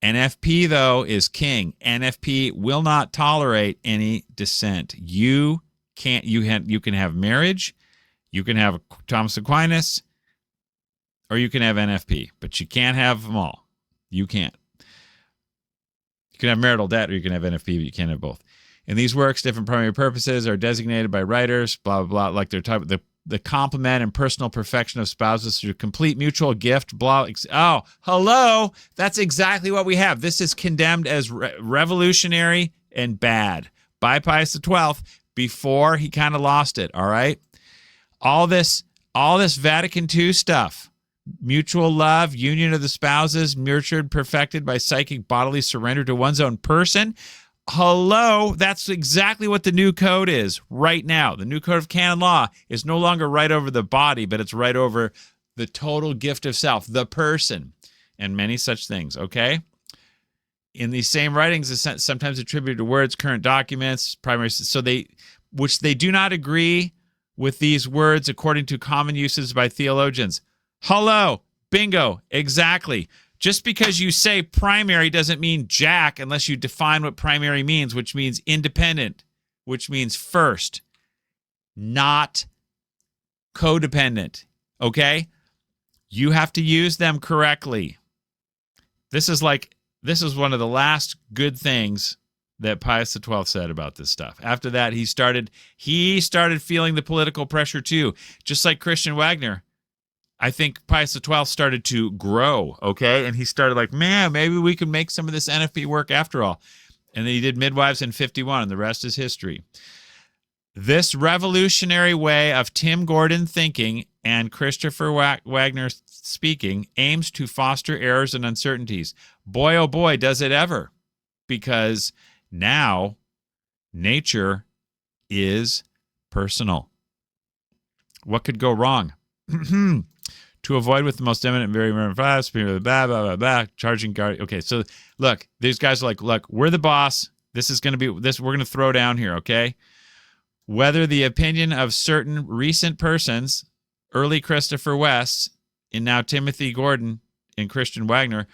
NFP, though, is king. NFP will not tolerate any dissent. You can have marriage, you can have Thomas Aquinas, or you can have NFP, but you can't have them all. You can't. You can have marital debt, or you can have NFP, but you can't have both. In these works, different primary purposes are designated by writers, blah, blah, blah, like their type of the complement and personal perfection of spouses through complete mutual gift, blah. Oh, hello. That's exactly what we have. This is condemned as revolutionary and bad by Pius XII before he kind of lost it, all right? All this Vatican II stuff, mutual love, union of the spouses, nurtured, perfected by psychic bodily surrender to one's own person. Hello, that's exactly what the new code is right now. The new code of canon law is no longer right over the body, but it's right over the total gift of self, the person, and many such things, okay? In these same writings, it's sometimes attributed to words, current documents, primary, which they do not agree with these words according to common uses by theologians. Hello, bingo, exactly. Just because you say primary doesn't mean jack unless you define what primary means, which means independent, which means first, not codependent, okay? You have to use them correctly. This is one of the last good things that Pius XII said about this stuff. After that, he started feeling the political pressure too, just like Christian Wagner. I think Pius XII started to grow, okay? And he started like, man, maybe we can make some of this NFP work after all. And then he did Midwives in 51, and the rest is history. This revolutionary way of Tim Gordon thinking and Christopher Wagner speaking aims to foster errors and uncertainties. Boy, oh boy, does it ever. Because now nature is personal. What could go wrong? to avoid with the most eminent, very fast, blah, blah, blah, blah, charging guard. Okay, so look, these guys are like, look, we're the boss. This is going to be this. We're going to throw down here, okay? Whether the opinion of certain recent persons, early Christopher West, and now Timothy Gordon and Christian Wagner,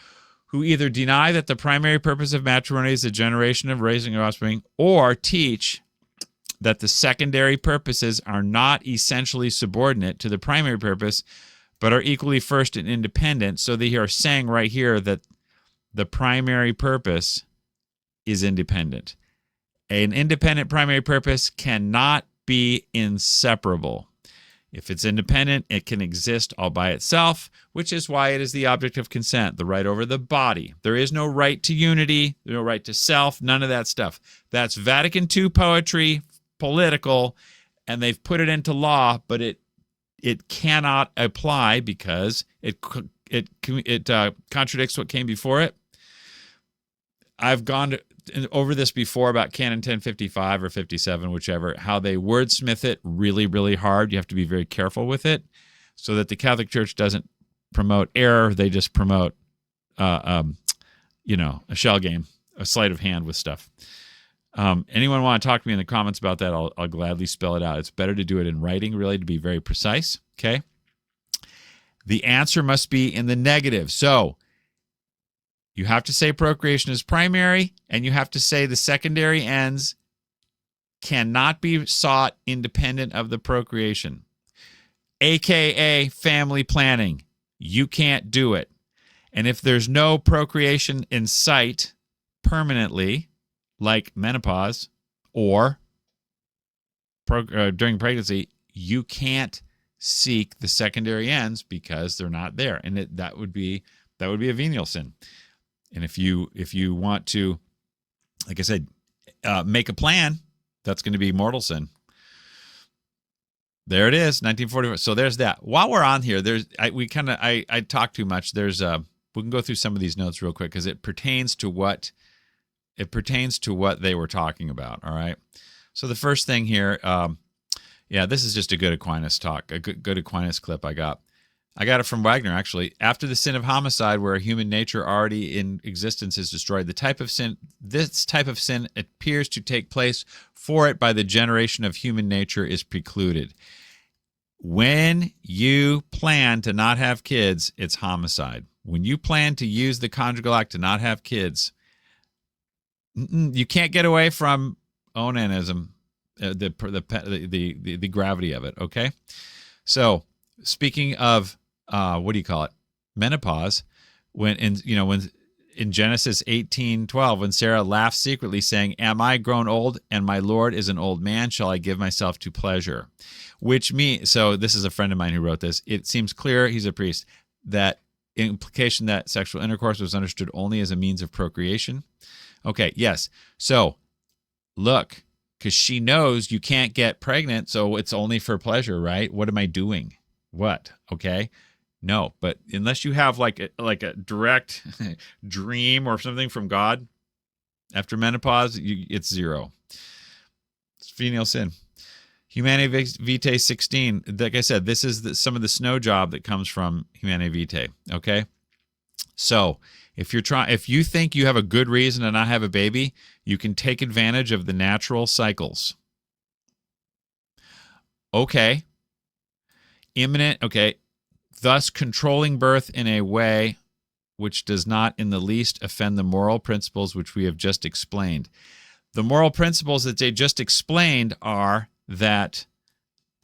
who either deny that the primary purpose of matrimony is the generation of raising offspring, or teach that the secondary purposes are not essentially subordinate to the primary purpose, but are equally first and independent. So they are saying right here that the primary purpose is independent. An independent primary purpose cannot be inseparable. If it's independent, it can exist all by itself, which is why it is the object of consent, the right over the body. There is no right to unity, no right to self, none of that stuff. That's Vatican II poetry, political, and they've put it into law, but it cannot apply because it contradicts what came before it. I've gone over this before about Canon 1055 or 57, whichever, how they wordsmith it really, really hard. You have to be very careful with it so that the Catholic Church doesn't promote error. They just promote, a shell game, a sleight of hand with stuff. Anyone want to talk to me in the comments about that? I'll gladly spell it out. It's better to do it in writing, really, to be very precise, okay? The answer must be in the negative. So you have to say procreation is primary, and you have to say the secondary ends cannot be sought independent of the procreation, aka family planning. You can't do it. And if there's no procreation in sight permanently, like menopause or during pregnancy, you can't seek the secondary ends because they're not there, and that would be a venial sin. And if you want to, like I said, make a plan, that's going to be mortal sin. There it is, 1944. So there's that. While we're on here, I talk too much. We can go through some of these notes real quick because it pertains to what they were talking about. All right. So the first thing here, this is just a good Aquinas talk, a good Aquinas clip I got. I got it from Wagner, actually. After the sin of homicide, where human nature already in existence is destroyed, this type of sin appears to take place for it by the generation of human nature is precluded. When you plan to not have kids, it's homicide. When you plan to use the conjugal act to not have kids, you can't get away from onanism, the gravity of it, okay? So, speaking of menopause, when in Genesis 18:12, when Sarah laughed secretly, saying, "Am I grown old, and my Lord is an old man? Shall I give myself to pleasure?" So this is a friend of mine who wrote this. It seems clear, he's a priest, that implication that sexual intercourse was understood only as a means of procreation. Okay, yes. So look, because she knows you can't get pregnant, so it's only for pleasure, right? What am I doing? What? Okay. No, but unless you have like a direct dream or something from God after menopause, it's zero. It's venial sin. Humane Vitae 16. Like I said, this is some of the snow job that comes from Humane Vitae. Okay. So if you think you have a good reason to not have a baby, you can take advantage of the natural cycles. Okay. Imminent, okay, thus controlling birth in a way which does not in the least offend the moral principles which we have just explained. The moral principles that they just explained are that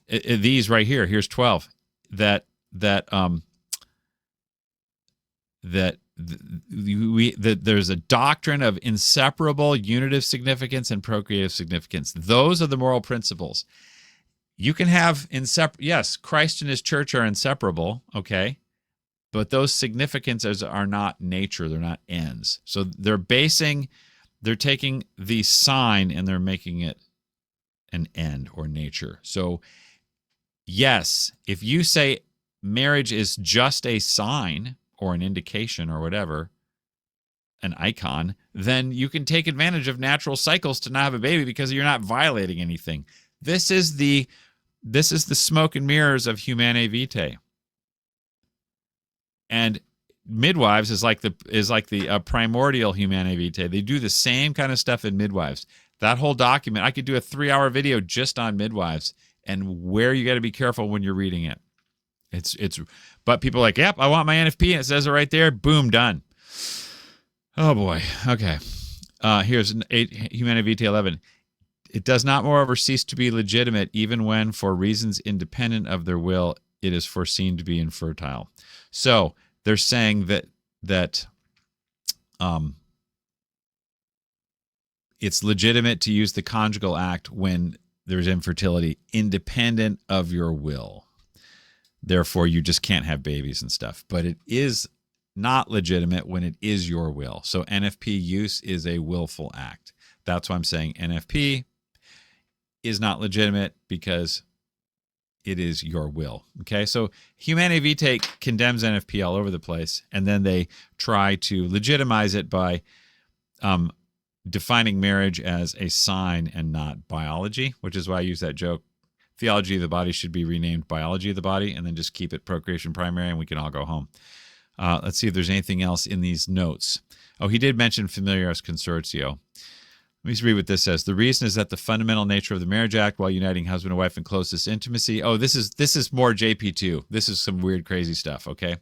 these right here, here's 12, that there's a doctrine of inseparable unitive significance and procreative significance. Those are the moral principles. You can have yes, Christ and his church are inseparable, okay? But those significances are not nature, they're not ends. So they're taking the sign and they're making it an end or nature. So yes, if you say marriage is just a sign or an indication or whatever, an icon, then you can take advantage of natural cycles to not have a baby because you're not violating anything. This is the smoke and mirrors of Humane Vitae. And midwives is like the primordial Humane Vitae. They do the same kind of stuff in midwives. That whole document, I could do a 3-hour video just on midwives and where you got to be careful when you're reading it. But people are like, yep, I want my NFP, and it says it right there. Boom, done. Oh boy. Okay. Here's Humane Vitae 11. It does not, moreover, cease to be legitimate, even when, for reasons independent of their will, it is foreseen to be infertile. So they're saying that it's legitimate to use the conjugal act when there's infertility, independent of your will. Therefore, you just can't have babies and stuff. But it is not legitimate when it is your will. So NFP use is a willful act. That's why I'm saying NFP is not legitimate, because it is your will. Okay, so Humane Vitae condemns NFP all over the place, and then they try to legitimize it by defining marriage as a sign and not biology, which is why I use that joke. Theology of the body should be renamed biology of the body, and then just keep it procreation primary, and we can all go home. Let's see if there's anything else in these notes. Oh, he did mention familiaris consortio. Let me just read what this says. The reason is that the fundamental nature of the marriage act, while uniting husband and wife in closest intimacy. Oh, this is more JP2. This is some weird, crazy stuff, okay?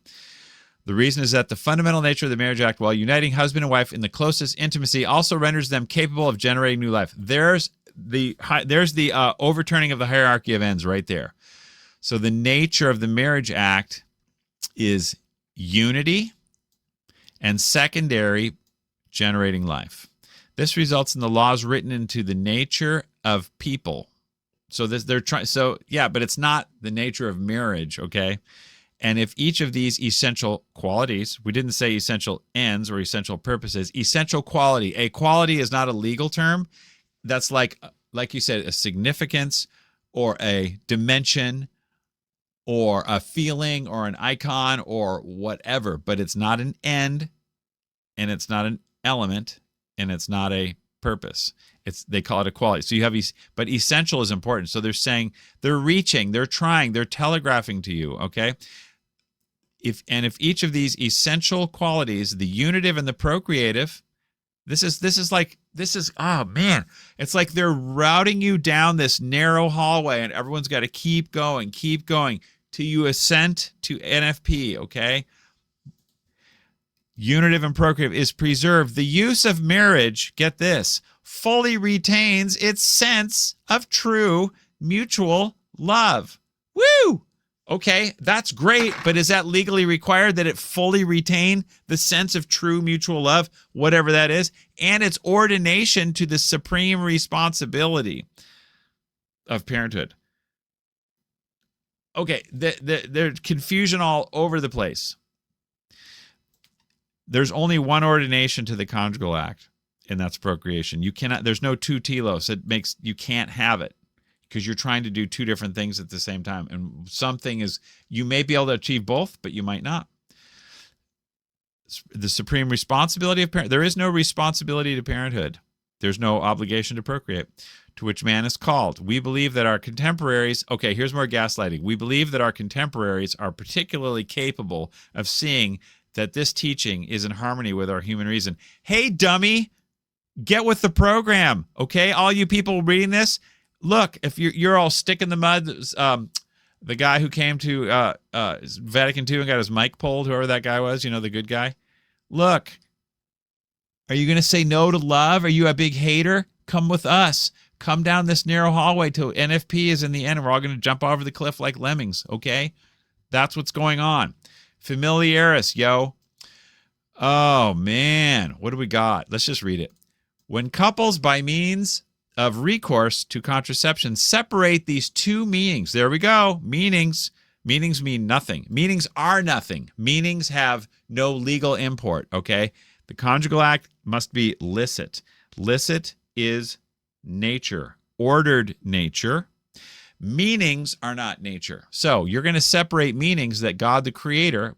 The reason is that the fundamental nature of the marriage act, while uniting husband and wife in the closest intimacy, also renders them capable of generating new life. There's the overturning of the hierarchy of ends right there. So the nature of the marriage act is unity and secondary generating life. This results in the laws written into the nature of people. So but it's not the nature of marriage, okay? And if each of these essential qualities, we didn't say essential ends or essential purposes, essential quality. A quality is not a legal term. That's like you said, a significance or a dimension or a feeling or an icon or whatever, but it's not an end, and it's not an element, and it's not a purpose. They call it a quality. So you have but essential is important. So they're saying, they're reaching, they're trying, they're telegraphing to you, okay? If each of these essential qualities, the unitive and the procreative, this is oh man, it's like they're routing you down this narrow hallway, and everyone's got to keep going till you ascend to NFP, okay? Unitive and procreative is preserved. The use of marriage, get this, fully retains its sense of true mutual love. Woo! Okay, that's great, but is that legally required that it fully retain the sense of true mutual love, whatever that is, and its ordination to the supreme responsibility of parenthood? Okay, there's confusion all over the place. There's only one ordination to the conjugal act, and that's procreation. You cannot. There's no two telos. You can't have it, because you're trying to do two different things at the same time. And something is, you may be able to achieve both, but you might not. The supreme responsibility of parent. There is no responsibility to parenthood. There's no obligation to procreate, to which man is called. We believe that our contemporaries, okay, here's more gaslighting. We believe that our contemporaries are particularly capable of seeing that this teaching is in harmony with our human reason. Hey, dummy, get with the program, okay? All you people reading this, look, if you're all stick in the mud, the guy who came to Vatican II and got his mic pulled, whoever that guy was, the good guy. Look, are you going to say no to love? Are you a big hater? Come with us. Come down this narrow hallway till NFP is in the end, and we're all going to jump over the cliff like lemmings, okay? That's what's going on. Familiaris, yo. Oh, man. What do we got? Let's just read it. When couples, by means of recourse to contraception, separate these two meanings. There we go. Meanings. Meanings mean nothing. Meanings are nothing. Meanings have no legal import, okay? The conjugal act must be licit. Licit is nature, ordered nature. Meanings are not nature. So you're going to separate meanings that God the Creator,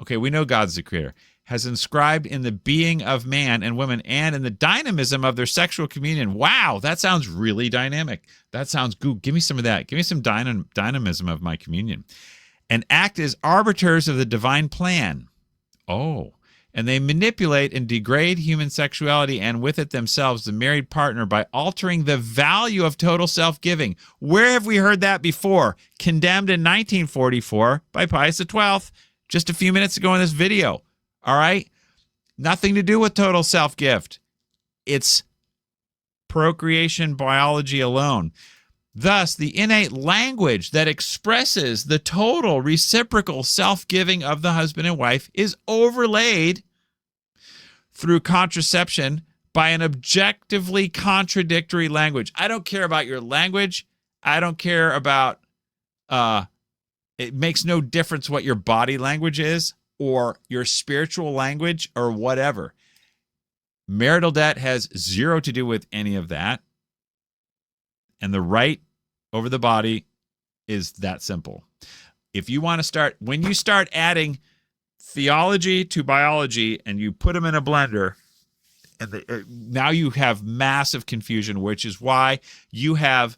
we know God's the Creator, has inscribed in the being of man and women and in the dynamism of their sexual communion. Wow, that sounds really dynamic. That sounds good. Give me some of that. Give me some dynamism of my communion. and act as arbiters of the divine plan. Oh, and they manipulate and degrade human sexuality and with it themselves, the married partner, by altering the value of total self-giving. Where have we heard that before? Condemned in 1944 by Pius XII, just a few minutes ago in this video. All right? Nothing to do with total self-gift. It's procreation biology alone. Thus, the innate language that expresses the total reciprocal self-giving of the husband and wife is overlaid through contraception by an objectively contradictory language. I don't care about your language. I don't care about, it makes no difference what your body language is or your spiritual language or whatever. Marital debt has zero to do with any of that. And the right over the body is that simple. If you want to start, when you start adding theology to biology and you put them in a blender, and now you have massive confusion, which is why you have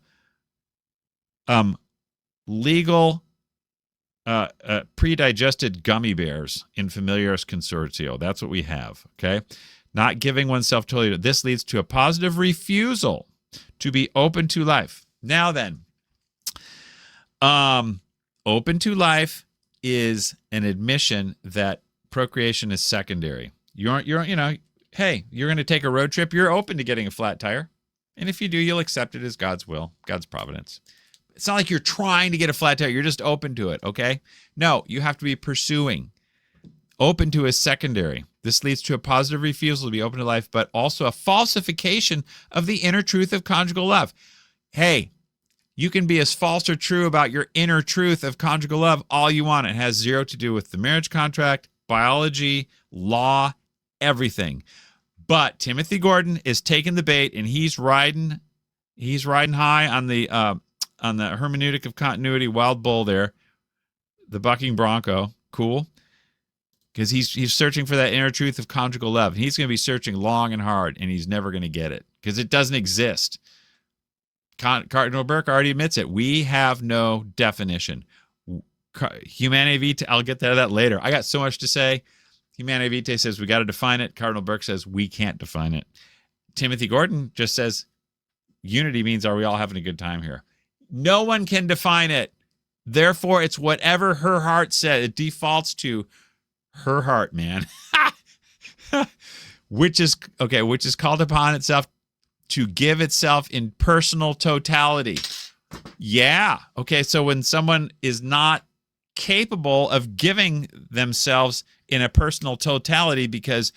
legal predigested gummy bears in Familiaris Consortio. That's what we have, okay? Not giving oneself totally. This leads to a positive refusal to be open to life. Now then, open to life is an admission that procreation is secondary. You're hey, you're going to take a road trip. You're open to getting a flat tire. And if you do, you'll accept it as God's will, God's providence. It's not like you're trying to get a flat tire. You're just open to it, okay? No, you have to be pursuing. Open to is secondary. This leads to a positive refusal to be open to life, but also a falsification of the inner truth of conjugal love. Hey, you can be as false or true about your inner truth of conjugal love all you want. It has zero to do with the marriage contract, biology, law, everything. But Timothy Gordon is taking the bait, and he's riding high on the Hermeneutic of Continuity wild bull there, the bucking bronco. Cool. Because he's searching for that inner truth of conjugal love. He's going to be searching long and hard, and he's never going to get it because it doesn't exist. Cardinal Burke already admits it. We have no definition. Humane Vitae, I'll get to that later. I got so much to say. Humane Vitae says we got to define it. Cardinal Burke says we can't define it. Timothy Gordon just says unity means are we all having a good time here? No one can define it. Therefore, it's whatever her heart said. It defaults to her heart, man. which is called upon itself to give itself in personal totality. Yeah. Okay, so when someone is not capable of giving themselves in a personal totality, because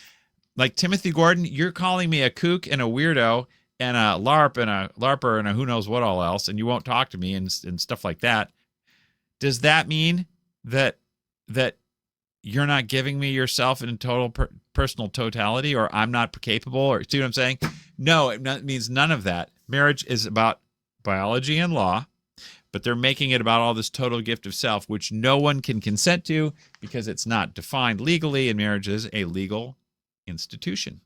like Timothy Gordon, you're calling me a kook and a weirdo and a LARP and a LARPer and a who knows what all else, and you won't talk to me and stuff like that. Does that mean that you're not giving me yourself in total personal totality, or I'm not capable, or see what I'm saying? No, it means none of that. Marriage is about biology and law, but they're making it about all this total gift of self, which no one can consent to because it's not defined legally, and marriage is a legal institution.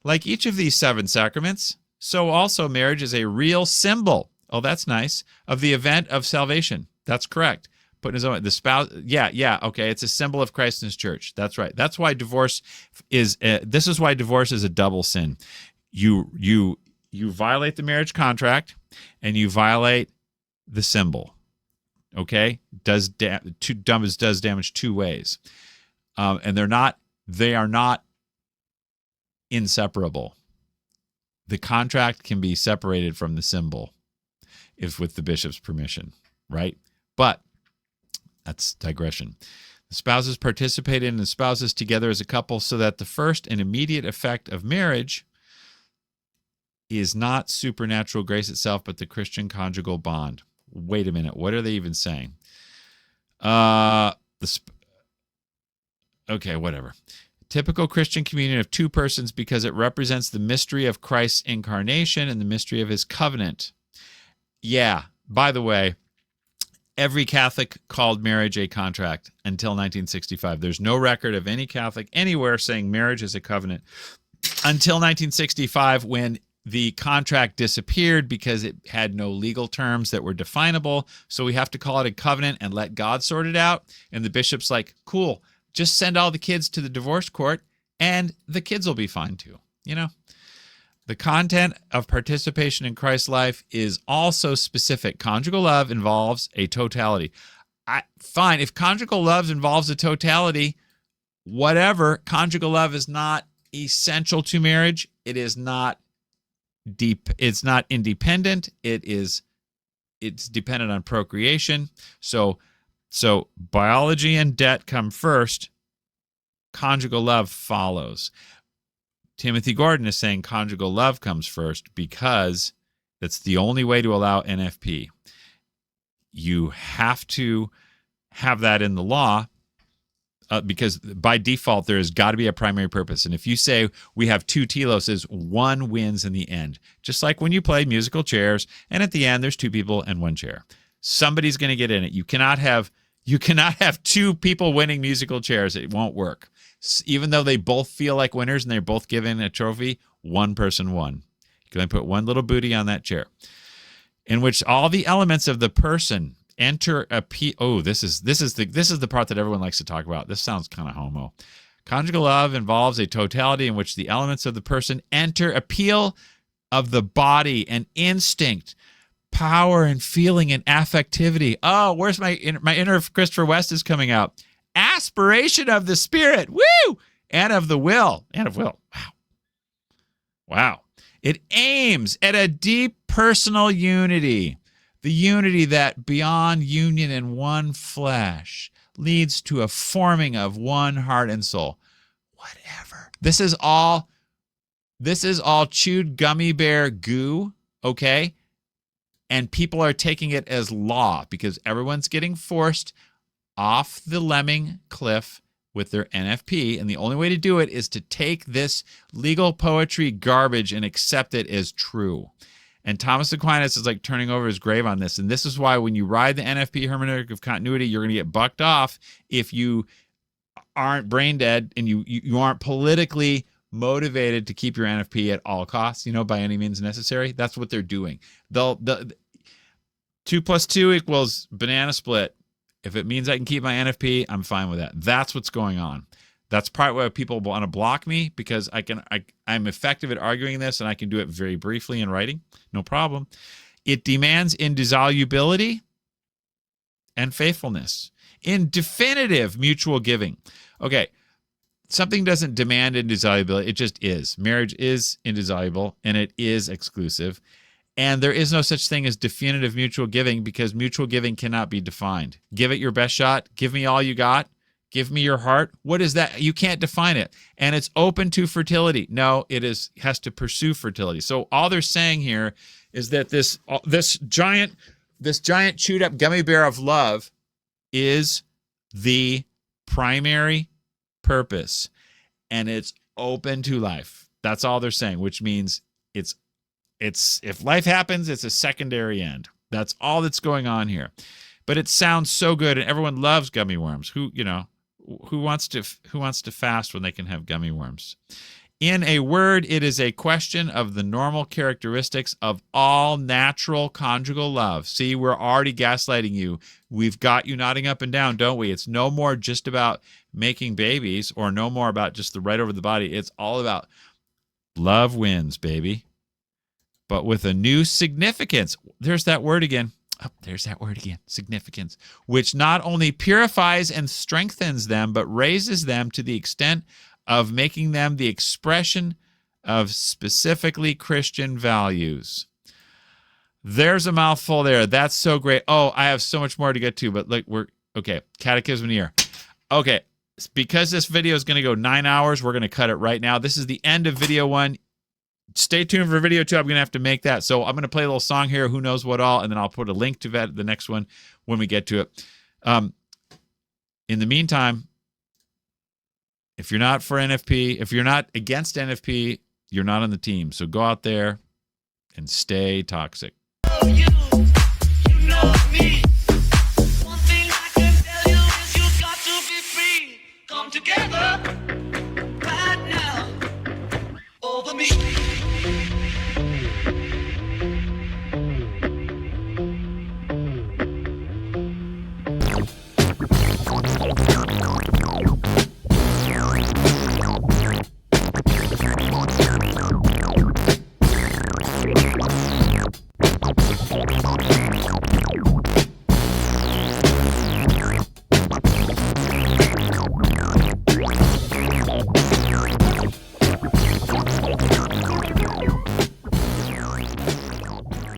Like each of these 7 sacraments, so also marriage is a real symbol. Oh, that's nice. Of the event of salvation. That's correct. Putting his own, the spouse. Yeah. Okay. It's a symbol of Christ and his church. That's right. That's why divorce is, this is why divorce is a double sin. You violate the marriage contract and you violate the symbol. Okay. Does damage 2 ways. And they are not inseparable. The contract can be separated from the symbol if with the bishop's permission, right? But that's digression. The spouses participate in the spouses together as a couple so that the first and immediate effect of marriage is not supernatural grace itself, but the Christian conjugal bond. Wait a minute. What are they even saying? Okay, whatever. Typical Christian communion of 2 persons because it represents the mystery of Christ's incarnation and the mystery of his covenant. Yeah, by the way, every Catholic called marriage a contract until 1965. There's no record of any Catholic anywhere saying marriage is a covenant until 1965, when the contract disappeared because it had no legal terms that were definable. So we have to call it a covenant and let God sort it out. And the bishop's like, cool, just send all the kids to the divorce court and the kids will be fine too. You know, the content of participation in Christ's life is also specific. Conjugal love involves a totality. Fine, if conjugal love involves a totality, whatever. Conjugal love is not essential to marriage. It is not deep. It's not independent. It's dependent on procreation. So biology and debt come first. Conjugal love follows. Timothy Gordon is saying conjugal love comes first because that's the only way to allow NFP. You have to have that in the law because by default there has got to be a primary purpose. And if you say we have two teloses, one wins in the end. Just like when you play musical chairs and at the end there's two people and one chair. Somebody's going to get in it. You cannot have two people winning musical chairs. It won't work. Even though they both feel like winners and they're both given a trophy, one person won. You can only put one little booty on that chair, in which all the elements of the person enter a this is the part that everyone likes to talk about. This sounds kind of homo. Conjugal love involves a totality in which the elements of the person enter appeal of the body and instinct, power and feeling and affectivity. Oh, where's my inner Christopher West is coming out. Aspiration of the spirit, woo, and of the will, Wow. It aims at a deep personal unity, the unity that beyond union in one flesh leads to a forming of one heart and soul. Whatever. This is all chewed gummy bear goo, okay? And people are taking it as law because everyone's getting forced off the lemming cliff with their NFP, and the only way to do it is to take this legal poetry garbage and accept it as true. And Thomas Aquinas is like turning over his grave on this, and this is why when you ride the NFP Hermeneutic of Continuity, you're going to get bucked off if you aren't brain dead and you aren't politically motivated to keep your NFP at all costs, by any means necessary. That's what they're doing. 2 + 2 = banana split. If it means I can keep my NFP, I'm fine with that. That's what's going on. That's part why people want to block me because I'm effective at arguing this and I can do it very briefly in writing. No problem. It demands indissolubility and faithfulness in definitive mutual giving. Okay, something doesn't demand indissolubility. It just is. Marriage is indissoluble and it is exclusive. And there is no such thing as definitive mutual giving because mutual giving cannot be defined. Give it your best shot. Give me all you got. Give me your heart. What is that? You can't define it. And it's open to fertility. No, it has to pursue fertility. So all they're saying here is that this giant chewed up gummy bear of love is the primary purpose. And it's open to life. That's all they're saying, which means it's if life happens, it's a secondary end. That's all that's going on here. But it sounds so good, and everyone loves gummy worms. Who wants to fast when they can have gummy worms? In a word, it is a question of the normal characteristics of all natural conjugal love. See, we're already gaslighting you. We've got you nodding up and down, don't we? It's no more just about making babies or no more about just the right over the body. It's all about love wins, baby. But with a new significance. There's that word again. Significance. Which not only purifies and strengthens them, but raises them to the extent of making them the expression of specifically Christian values. There's a mouthful there. That's so great. Oh, I have so much more to get to, but look, okay. Catechism here. Okay. Because this video is going to go 9 hours, we're going to cut it right now. This is the end of video 1. Stay tuned for video 2. I'm going to have to make that. So I'm going to play a little song here, Who Knows What All, and then I'll put a link to that, the next one, when we get to it. In the meantime, if you're not for NFP, if you're not against NFP, you're not on the team. So go out there and stay toxic. You know me. One thing I can tell you is you've got to be free. Come together right now over me. Bye.